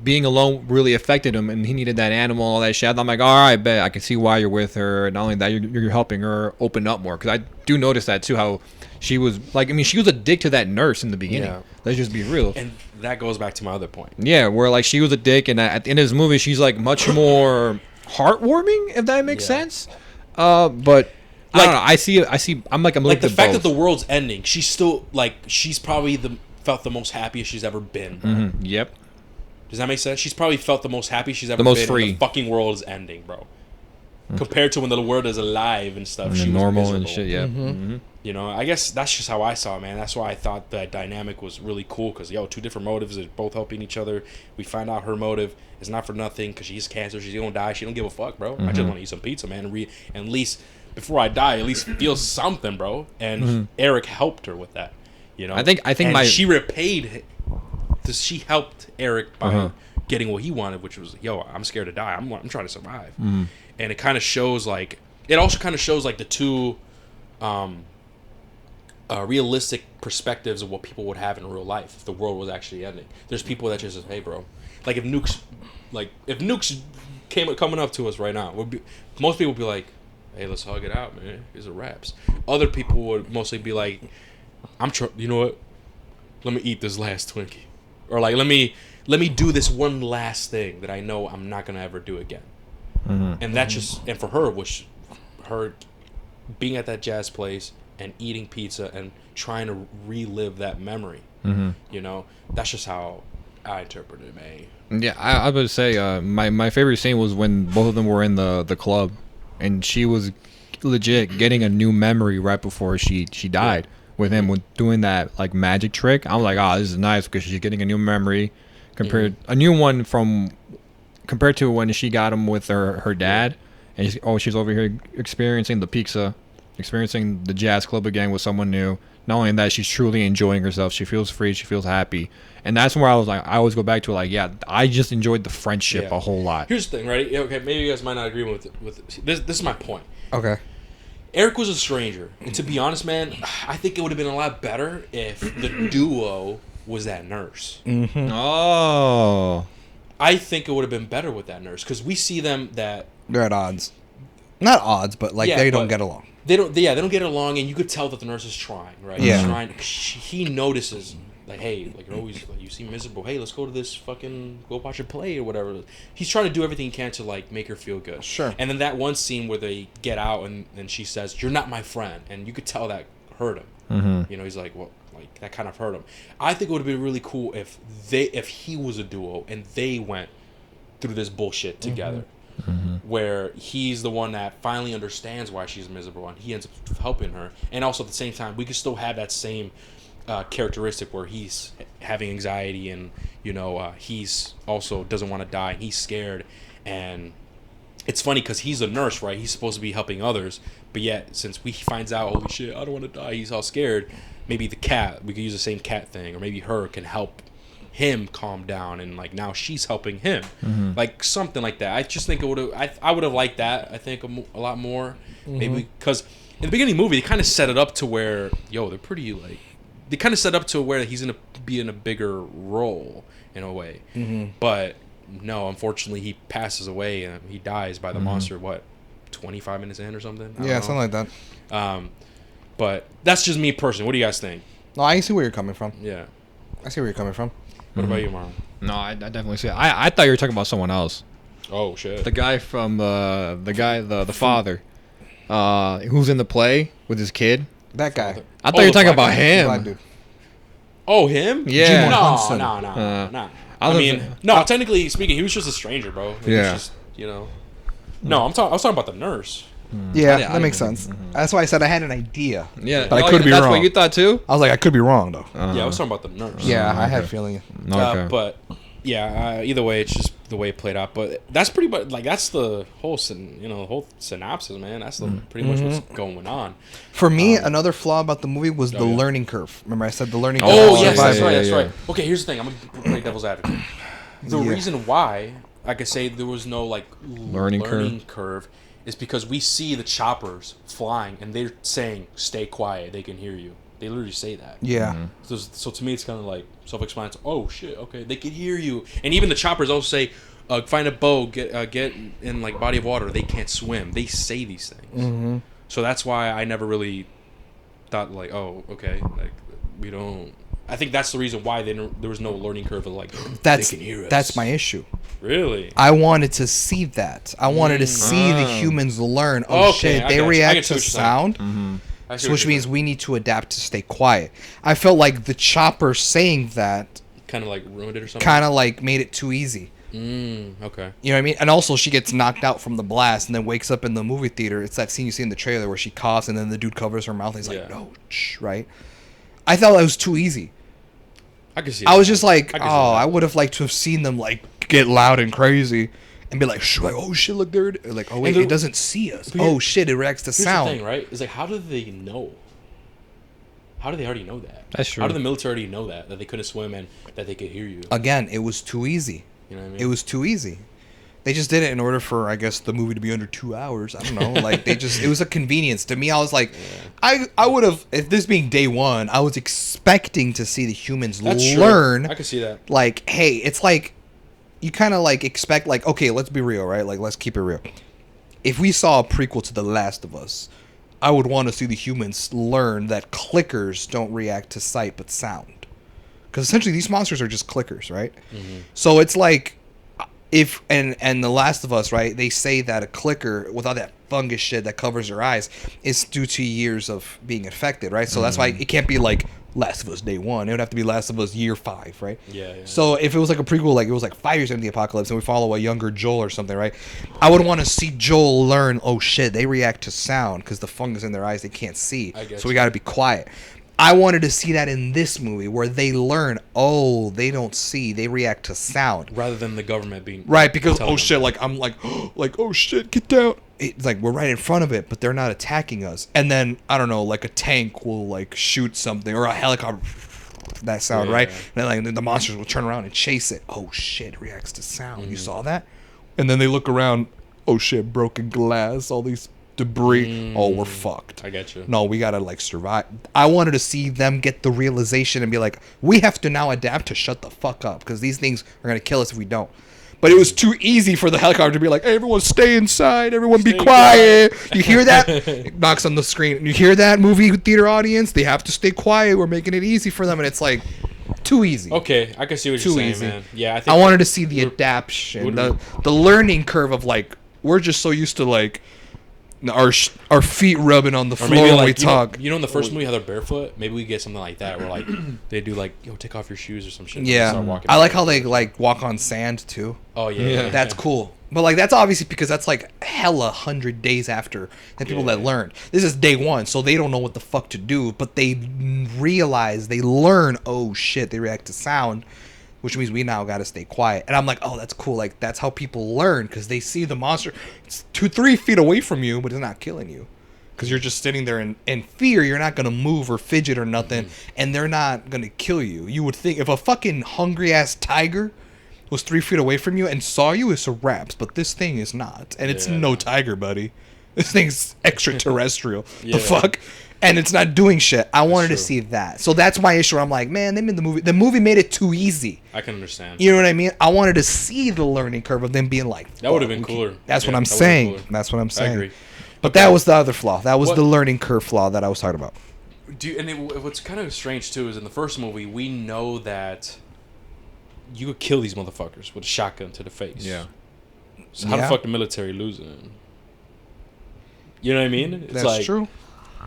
being alone really affected him, and he needed that animal, all that shit. I'm like, all right, bet I can see why you're with her. Not only that, you're helping her open up more, because I do notice that too. How she was like, I mean, she was a dick to that nurse in the beginning. Yeah. Let's just be real. And that goes back to my other point. Yeah, where like she was a dick, and at the end of this movie, she's like much more heartwarming, if that makes sense. But I don't know. I see. I'm like, I'm like the both. fact that the world's ending. She's still like, she's probably felt the most happiest she's ever been. Bro. Yep. Does that make sense? She's probably felt the most happy she's ever The most been. free. When the fucking world is ending, bro. Compared to when the world is alive and stuff, she was normal miserable. and shit. Yeah. You know, I guess that's just how I saw it, man. That's why I thought that dynamic was really cool because, two different motives. They're both helping each other. We find out her motive is not for nothing because she has cancer. She's going to die. She don't give a fuck, bro. I just want to eat some pizza, man. And at least, before I die, at least feel something, bro. And Eric helped her with that, you know? I think and she repaid, she helped Eric by getting what he wanted, which was, I'm scared to die. I'm trying to survive. And it kind of shows, like, it also kind of shows, like, the two realistic perspectives of what people would have in real life if the world was actually ending. There's people that just say, hey, bro, like, if nukes coming up to us right now, most people would be like, hey, let's hug it out, man. These are raps. Other people would mostly be like, you know what? Let me eat this last Twinkie. Or, like, let me do this one last thing that I know I'm not going to ever do again. And that's just, and for her, was her being at that jazz place and eating pizza and trying to relive that memory. You know, that's just how I interpreted it, man. Yeah, I would say my favorite scene was when both of them were in the club, and she was legit getting a new memory right before she died with him with doing that like magic trick. I'm like, this is nice because she's getting a new memory a new one compared to when she got him with her dad, and she's over here experiencing the pizza, experiencing the jazz club again with someone new. Not only that, she's truly enjoying herself. She feels free. She feels happy. And that's where I was like, I always go back to like, I just enjoyed the friendship a whole lot. Here's the thing, right? Okay, maybe you guys might not agree with this. This is my point. Okay. Eric was a stranger, and to be honest, man, I think it would have been a lot better if the duo was that nurse. Oh. I think it would have been better with that nurse because we see them that they're at odds. Not odds, but like they don't get along. They don't get along, and you could tell that the nurse is trying, right? Yeah. He's trying. He notices, like, hey, like, you're always, like, you seem miserable. Hey, let's go to this go watch a play or whatever. He's trying to do everything he can to, like, make her feel good. Sure. And then that one scene where they get out and she says, "You're not my friend," and you could tell that hurt him. You know, he's like, well, like, that kind of hurt him. I think it would have been really cool if he was a duo and they went through this bullshit together. Where he's the one that finally understands why she's miserable and he ends up helping her, and also at the same time we could still have that same characteristic where he's having anxiety and he's also doesn't want to die and he's scared. And it's funny because he's a nurse, right? He's supposed to be helping others, but yet since he finds out, holy shit, I don't want to die, he's all scared. Maybe we could use the same cat thing, or maybe her can help him calm down, and like now she's helping him, like something like that. I just think it would have. I would have liked that. I think a lot more, maybe because in the beginning of the movie they kind of set it up to where they're pretty like they kind of set up to where he's gonna be in a bigger role in a way, but no, unfortunately he passes away and he dies by the monster. 25 minutes in or something? Yeah, something like that. But that's just me personally. What do you guys think? No, I see where you're coming from. Yeah. I see where you're coming from. What about you, Marlon? No, I definitely see it. I thought you were talking about someone else. Oh shit! The guy from the father, who's in the play with his kid. That guy. I thought you were talking about Black him. dude. Oh, him? Yeah. No. I mean, technically speaking, he was just a stranger, bro. He was just, No, I was talking about the nurse. Yeah, that makes sense. That's why I said I had an idea. Yeah, but I could be that's wrong. what you thought too. I was like, I could be wrong though. Yeah, I was talking about the nurse. Yeah, I had a feeling. Okay. But yeah, either way, it's just the way it played out. But that's pretty much like that's the whole whole synopsis, man. That's pretty much what's going on. For me, another flaw about the movie was the learning curve. Remember, I said the learning curve. Oh yes, that's yeah, right. yeah. Right. Okay, here's the thing. I'm gonna play devil's advocate. The reason why I could say there was no like learning curve is because we see the choppers flying and they're saying, "Stay quiet. They can hear you." They literally say that. Yeah. So to me, it's kind of like self-explanatory. Oh shit, okay, they can hear you. And even the choppers also say, "Find a boat, get in like body of water." They can't swim. They say these things. So that's why I never really thought like, oh, okay, like we don't I think that's the reason why there was no learning curve of like That's they can hear us. that's my issue. Really. I wanted to see that. I wanted to see the humans learn. Oh Okay, shit, I they got you. I react get to what you're saying. sound, I see so what which you're means saying. we need to adapt to stay quiet. I felt like the chopper saying that Kind of like ruined it or something. kind of like made it too easy. Okay. You know what I mean? And also, she gets knocked out from the blast and then wakes up in the movie theater. It's that scene you see in the trailer where she coughs and then the dude covers her mouth. And he's like, Yeah. "No, shh," right? I thought that was too easy. I can see. I was just like, can oh, see that. I would have liked to have seen them like get loud and crazy and be like, oh shit, look there. Like, oh wait, the- it doesn't see us. But here- Oh shit, it reacts to Here's sound. the thing, right? It's like, how do they know? How do they already know that? That's true. How do the military already know that they couldn't swim and that they could hear you? Again, it was too easy. You know what I mean? It was too easy. They just did it in order for, I guess, the movie to be under 2 hours. I don't know. Like it was a convenience to me. I was like, I would have, if this being day one, I was expecting to see the humans That's true. learn. I can see that. Like, hey, it's like you kind of like expect, like, okay, let's be real, right? Like, let's keep it real. If we saw a prequel to The Last of Us, I would want to see the humans learn that clickers don't react to sight but sound, because essentially these monsters are just clickers, right? So it's like, if and The Last of Us, right? They say that a clicker without that fungus shit that covers their eyes is due to years of being infected, right? So that's why it can't be like Last of Us Day 1. It would have to be Last of Us Year 5, right? Yeah. So if it was like a prequel, like it was like 5 years into the apocalypse, and we follow a younger Joel or something, right? I would want to see Joel learn. Oh shit, they react to sound because the fungus in their eyes they can't see. I get So we you. got to be quiet. I wanted to see that in this movie where they learn. Oh, they don't see. They react to sound. Rather than the government being Right, because telling oh them. shit, like I'm like like oh shit, get down. It's like we're right in front of it, but they're not attacking us. And then I don't know, like a tank will like shoot something or a helicopter. That sound, Yeah. right? And then like the monsters will turn around and chase it. Oh shit, it reacts to sound. You saw that? And then they look around. Oh shit, broken glass, all these debris. Oh, we're fucked. I get you. No, we gotta like survive. I wanted to see them get the realization and be like, we have to now adapt to shut the fuck up because these things are gonna kill us if we don't. But it was too easy for the helicopter to be like, hey, everyone stay inside, everyone be Stay quiet. You hear that? It knocks on the screen. You hear that, movie theater audience? They have to stay quiet. We're making it easy for them, and it's like too easy. Okay, I can see what Too you're saying, easy. man. Yeah, I think I wanted to see the adaptation, the learning curve of like we're just so used to like our feet rubbing on the Or floor maybe when like we talk. You know, in the first movie how they're barefoot. Maybe we get something like that where like they do like take off your shoes or some shit. and Yeah, start walking I like how barefoot. they like walk on sand too. Oh yeah. That's cool. But like that's obviously because that's like hella 100 days after the people that learned. This is day one, so they don't know what the fuck to do. But they realize they learn. Oh shit, they react to sound, which means we now got to stay quiet. And I'm like, oh, that's cool. Like that's how people learn because they see the monster. It's 2-3 feet away from you, but it's not killing you. Because you're just sitting there in fear, you're not gonna move or fidget or nothing, and they're not gonna kill you. You would think if a fucking hungry ass tiger was 3 feet away from you and saw you, it's a wraps. But this thing is not, and it's Yeah. no tiger, buddy. This thing's extraterrestrial. Yeah. The fuck, and it's not doing shit. I wanted to true. see that, so that's my issue. I'm like, man, they made the movie. The movie made it too easy. I can understand. You know what I mean? I wanted to see the learning curve of them being like, That would have "Oh, been we can-" cooler. That's what Yeah, I'm that would've been saying. cooler. That's what I'm saying. agree. But that was the other flaw. That was What- the learning curve flaw that I was talking about. What's kind of strange too is in the first movie we know that you could kill these motherfuckers with a shotgun to the face. Yeah. So how Yeah. the fuck the military losing? You know what I mean? It's That's like, true.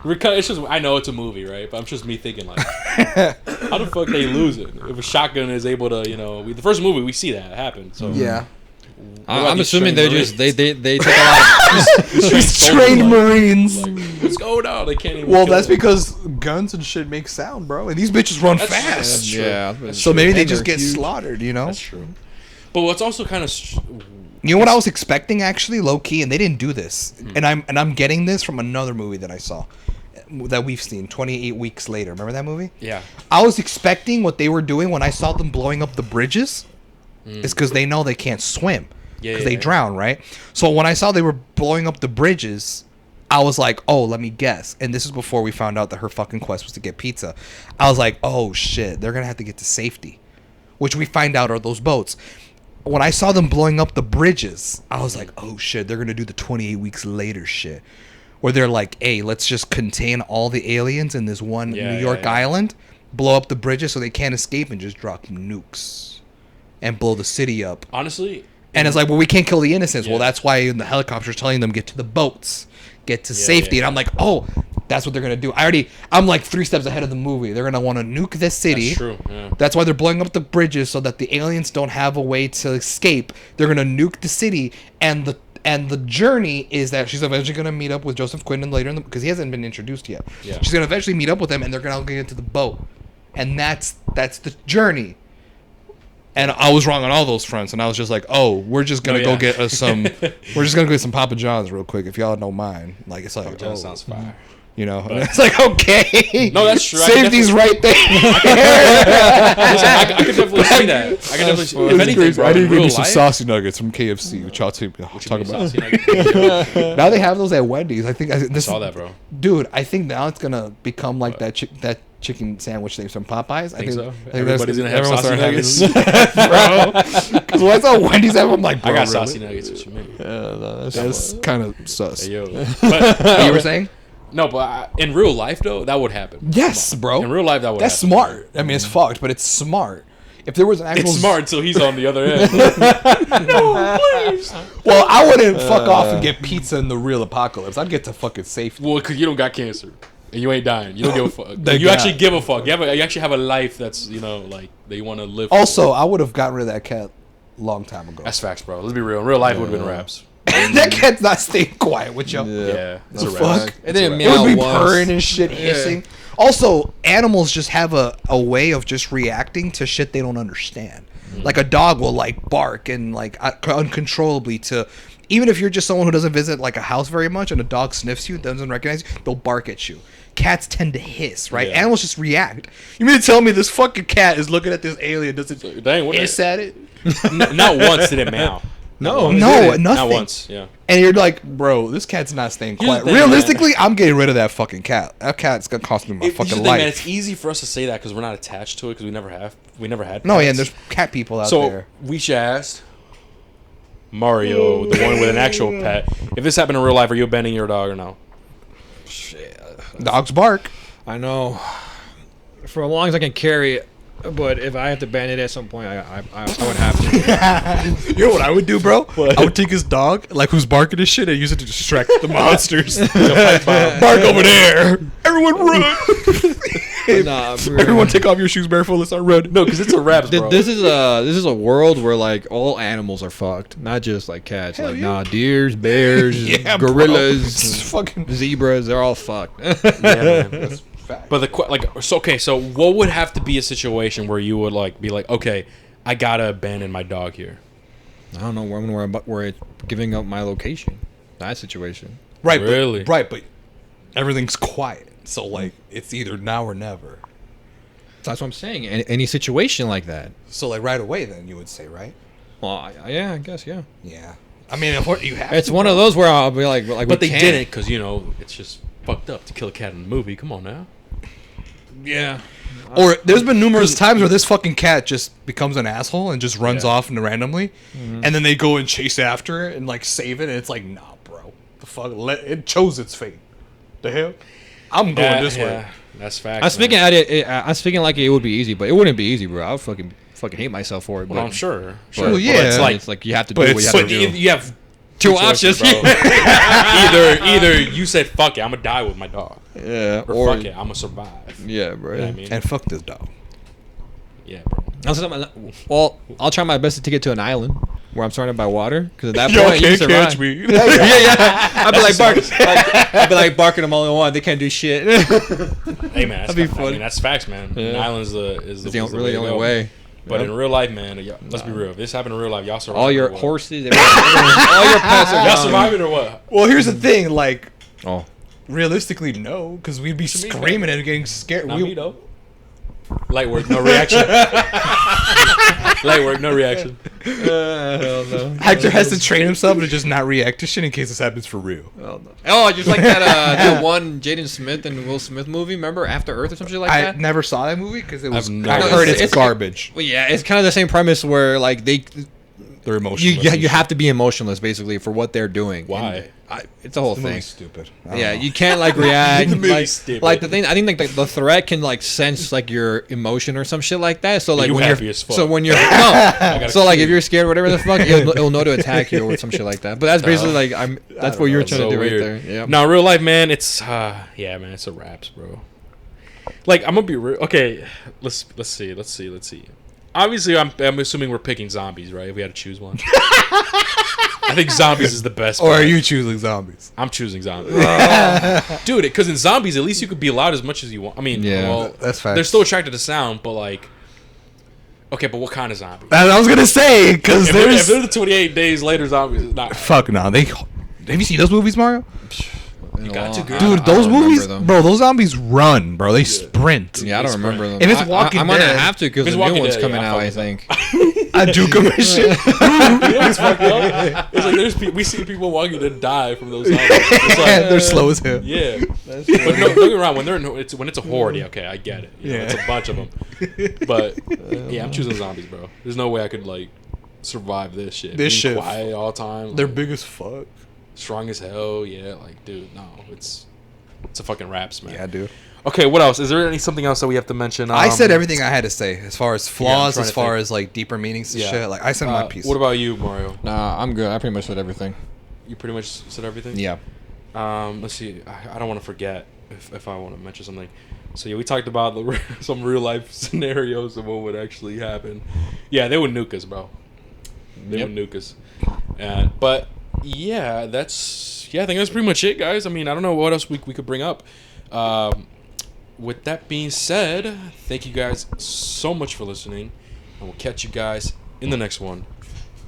It's just I know it's a movie, right? But I'm just me thinking like, how the fuck they losing if a shotgun is able to, the first movie we see that happen. So Yeah. about I'm these assuming trained they're just Marines? they take a lot of These soldiers, trained like- Marines. Like, what's going on? They can't even. Well, kill that's them. because guns and shit make sound, bro. And these bitches run That's fast. true. yeah. So maybe they And just they're get huge. slaughtered, you know? That's true. But what's also kind of You know what I was expecting actually, low key, and they didn't do this. And I'm getting this from another movie that I saw that we've seen 28 weeks later. Remember that movie? yeah. I was expecting what they were doing when I saw them blowing up the bridges is because they know they can't swim because Yeah, they yeah. drown, right? So when I saw they were blowing up the bridges, I was like, oh, let me guess. And this is before we found out that her fucking quest was to get pizza. I was like, oh shit, they're gonna have to get to safety, which we find out are those boats. When I saw them blowing up the bridges, I was like, oh shit, they're gonna do the 28 weeks later shit. Where they're like, hey, let's just contain all the aliens in this one Yeah, New York yeah, yeah. island. blow up the bridges so they can't escape and just drop nukes and blow the city up. Honestly, And it's like, well, we can't kill the innocents. Yeah. Well, that's why in the helicopters telling them get to the boats, get to safety. And I'm like, oh, that's what they're gonna do. I'm like 3 steps ahead of the movie. They're gonna want to nuke this city. that's true. Yeah. That's why they're blowing up the bridges so that the aliens don't have a way to escape. They're gonna nuke the city, and the journey is that she's eventually gonna meet up with Joseph Quinlan later because he hasn't been introduced yet. Yeah. She's gonna eventually meet up with him, and they're gonna get into the boat, and that's the journey. And I was wrong on all those fronts, and I was just like, "Oh, we're just gonna go get us some. We're just gonna go get some Papa John's real quick, if y'all don't mind." Like it's like, Papa John sounds fire. you know, and it's like, okay, No, that's true. Save these right there. Listen, I could definitely see that. I could definitely see. If anything, bro, I need to in get real me some life, saucy nuggets from KFC, which I'll talk about. saucy nuggets. Now they have those at Wendy's. I think I this saw that, bro. dude. I think now it's gonna become like that chicken sandwich thing from Popeyes. I Think so? think Everybody's gonna have everyone's saucy starting nuggets. bro. Because when I saw Wendy's have, I'm like, bro, I got really? saucy nuggets. What you mean? That's kind of sus. Hey, yo. But, You were saying? no, but in real life though, that would happen. Yes, bro. In real life, that would. That's happen. smart. I mean, it's fucked, but it's smart. If there was an actual It's smart until he's on the other end. No, please. Well, I wouldn't fuck off and get pizza in the real apocalypse. I'd get to fucking safety. Well, because you don't got cancer and you ain't dying. You don't give a fuck. Thank You God. actually give a fuck. You actually have a life that's like that you want to live. Also, I would have gotten rid of that cat a long time ago. That's facts, bro. Let's be real. In real life, it would have been raps. That cat's not staying quiet with you. Yeah, it's The a fuck? rap. It didn't It would be meow once. purring and shit, hissing. Also, animals just have a way of just reacting to shit they don't understand. Like a dog will like bark and like uncontrollably to, even if you're just someone who doesn't visit like a house very much and a dog sniffs you, doesn't recognize you, they'll bark at you. Cats tend to hiss, right? Yeah. Animals just react. You mean to tell me this fucking cat is looking at this alien, doesn't Dang, what hiss at it? Not once did it meow. No, No, Not nothing. once. Yeah. And you're like, bro, this cat's not staying Here's the quiet. thing, Realistically, I'm getting rid of that fucking cat. That cat's gonna cost me my Here's the fucking thing, life. man, it's easy for us to say that because we're not attached to it because we never had. No, yeah, pets. and there's cat people out So there. we should ask Mario, the one with an actual pet, if this happened in real life, are you abandoning your dog or no? Dogs bark. I know. For as long as I can carry it, but if I have to ban it at some point, I would have to. You know what I would do, bro? I would take his dog, like who's barking his shit, and use it to distract the monsters. Bark over there. Everyone run. Nah, bro. Everyone take off your shoes barefoot. Let's start running. No, because it's a rap, bro. This is a world where like all animals are fucked, not just like cats. Hell like yeah. deers, bears, Yeah, bro. It's gorillas, fucking zebras. They're all fucked. Yeah, man. fact. But so what would have to be a situation where you would like be like, okay, I gotta abandon my dog here? I don't know where it's giving up my location. That situation. Right, Really? but everything's quiet. So like it's either now or never. That's what I'm saying. Any situation like that. So like right away, then you would say, right? Well, yeah, I guess, yeah. Yeah. I mean, of course you have. It's to, one bro. of those where I'll be like But they didn't because it's just fucked up to kill a cat in a movie. Come on now. Yeah. Or there's been numerous times where this fucking cat just becomes an asshole and just runs off randomly, and then they go and chase after it and like save it, and it's like, nah, bro, the fuck, it chose its fate. The hell, I'm going this way. That's fact. I'm speaking I'm speaking like it would be easy, but it wouldn't be easy, bro. I would fucking hate myself for it. Well, but, I'm sure. but- Well, yeah. but it's like you have to do But what you it's- have But to do. you have Two choices, options. bro. either you said fuck it, I'm gonna die with my dog, Yeah. or fuck it, I'm gonna survive. Yeah, bro. You know what I mean? And fuck this dog. Yeah, bro. Well, I'll try my best to get to an island where I'm surrounded by water, because at that Y'all point you can't survive. catch me. yeah. I'd be like I'd be like barking them all in one. They can't do shit. Hey man, that's That'd be I funny. mean, that's facts, man. Yeah. An island is the It's is really the only to go. way. But Yep. in real life, man, let's be real. If this happened in real life, y'all survive. All your or what? horses, all your pets are Y'all gone. surviving or what? Well, here's the thing, like Oh, realistically, no, because we'd be screaming and getting scared. Not me though. Light work, no reaction. Light work, no reaction. hell no. Hector has to train himself to just not react to shit in case this happens for real. Hell no. Oh, just like that that one Jaden Smith and Will Smith movie. Remember After Earth or some shit like I that? never saw that movie because it was. I've I never heard seen it's it. garbage. Well, yeah, it's kind of the same premise where like They're emotionless. You have to be emotionless basically for what they're doing. Why? It's a whole The thing. movie's stupid. I don't Yeah, know. you can't like react. The movie's like, stupid. like the thing, I think like the threat can like sense like your emotion or some shit like that. So like You when happy you're as fuck. so when you're no, gotta so like see. if you're scared, whatever the fuck, it'll know to attack you or some shit like that. But that's basically like that's what you're trying to do right there. Yeah. No, real life, man. It's yeah, man. It's a wraps, bro. Like I'm gonna be real. Okay, let's see. Obviously, I'm assuming we're picking zombies, right? If we had to choose one. I think zombies is the best. Or are bet. you choosing zombies? I'm choosing zombies. Dude, because in zombies, at least you could be loud as much as you want. I mean, Yeah. well, That's facts. they're still attracted to sound, but like, okay, but what kind of zombie? I was gonna say because If there's they're the 28 days later zombies, it's not. fuck no. They have you seen those movies, Mario? You got to, girl. Dude, those movies, bro. Those zombies run, bro. They sprint. Yeah, I don't remember them. If it's Walking I'm gonna Dead- have to because If the it's new Walking one's Dead, coming yeah, out. I I fuck think. I do commission. You know what's fucked up? It's like we see people walking to die from those zombies. It's like, They're slow as hell. yeah. But no, don't get me wrong. When it's a horde, yeah, okay, I get it. You know, Yeah. it's a bunch of them. But yeah, I'm choosing zombies, bro. There's no way I could like survive this shit. This Being shit. quiet all the time. They're like, big as fuck. strong as hell. Yeah, like dude, no, it's a fucking raps, man. Yeah, dude. Okay, what else? Is there something else that we have to mention? I said everything I had to say as far as flaws, trying as to far think. as like deeper meanings to Yeah. shit. Like I said my piece. What about you, Mario? Nah, I'm good. I pretty much said everything. You pretty much said everything. Yeah. Let's see. I don't want to forget if I want to mention something. So yeah, we talked about some real life scenarios of what would actually happen. Yeah, they would nuke us, bro. They would nuke us. But yeah, I think that's pretty much it, guys. I mean, I don't know what else we could bring up. With that being said, thank you guys so much for listening, and we'll catch you guys in the next one.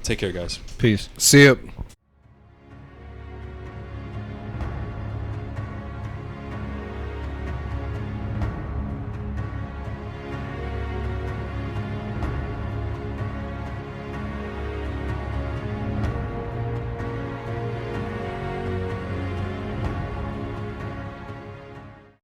Take care, guys. Peace. See ya.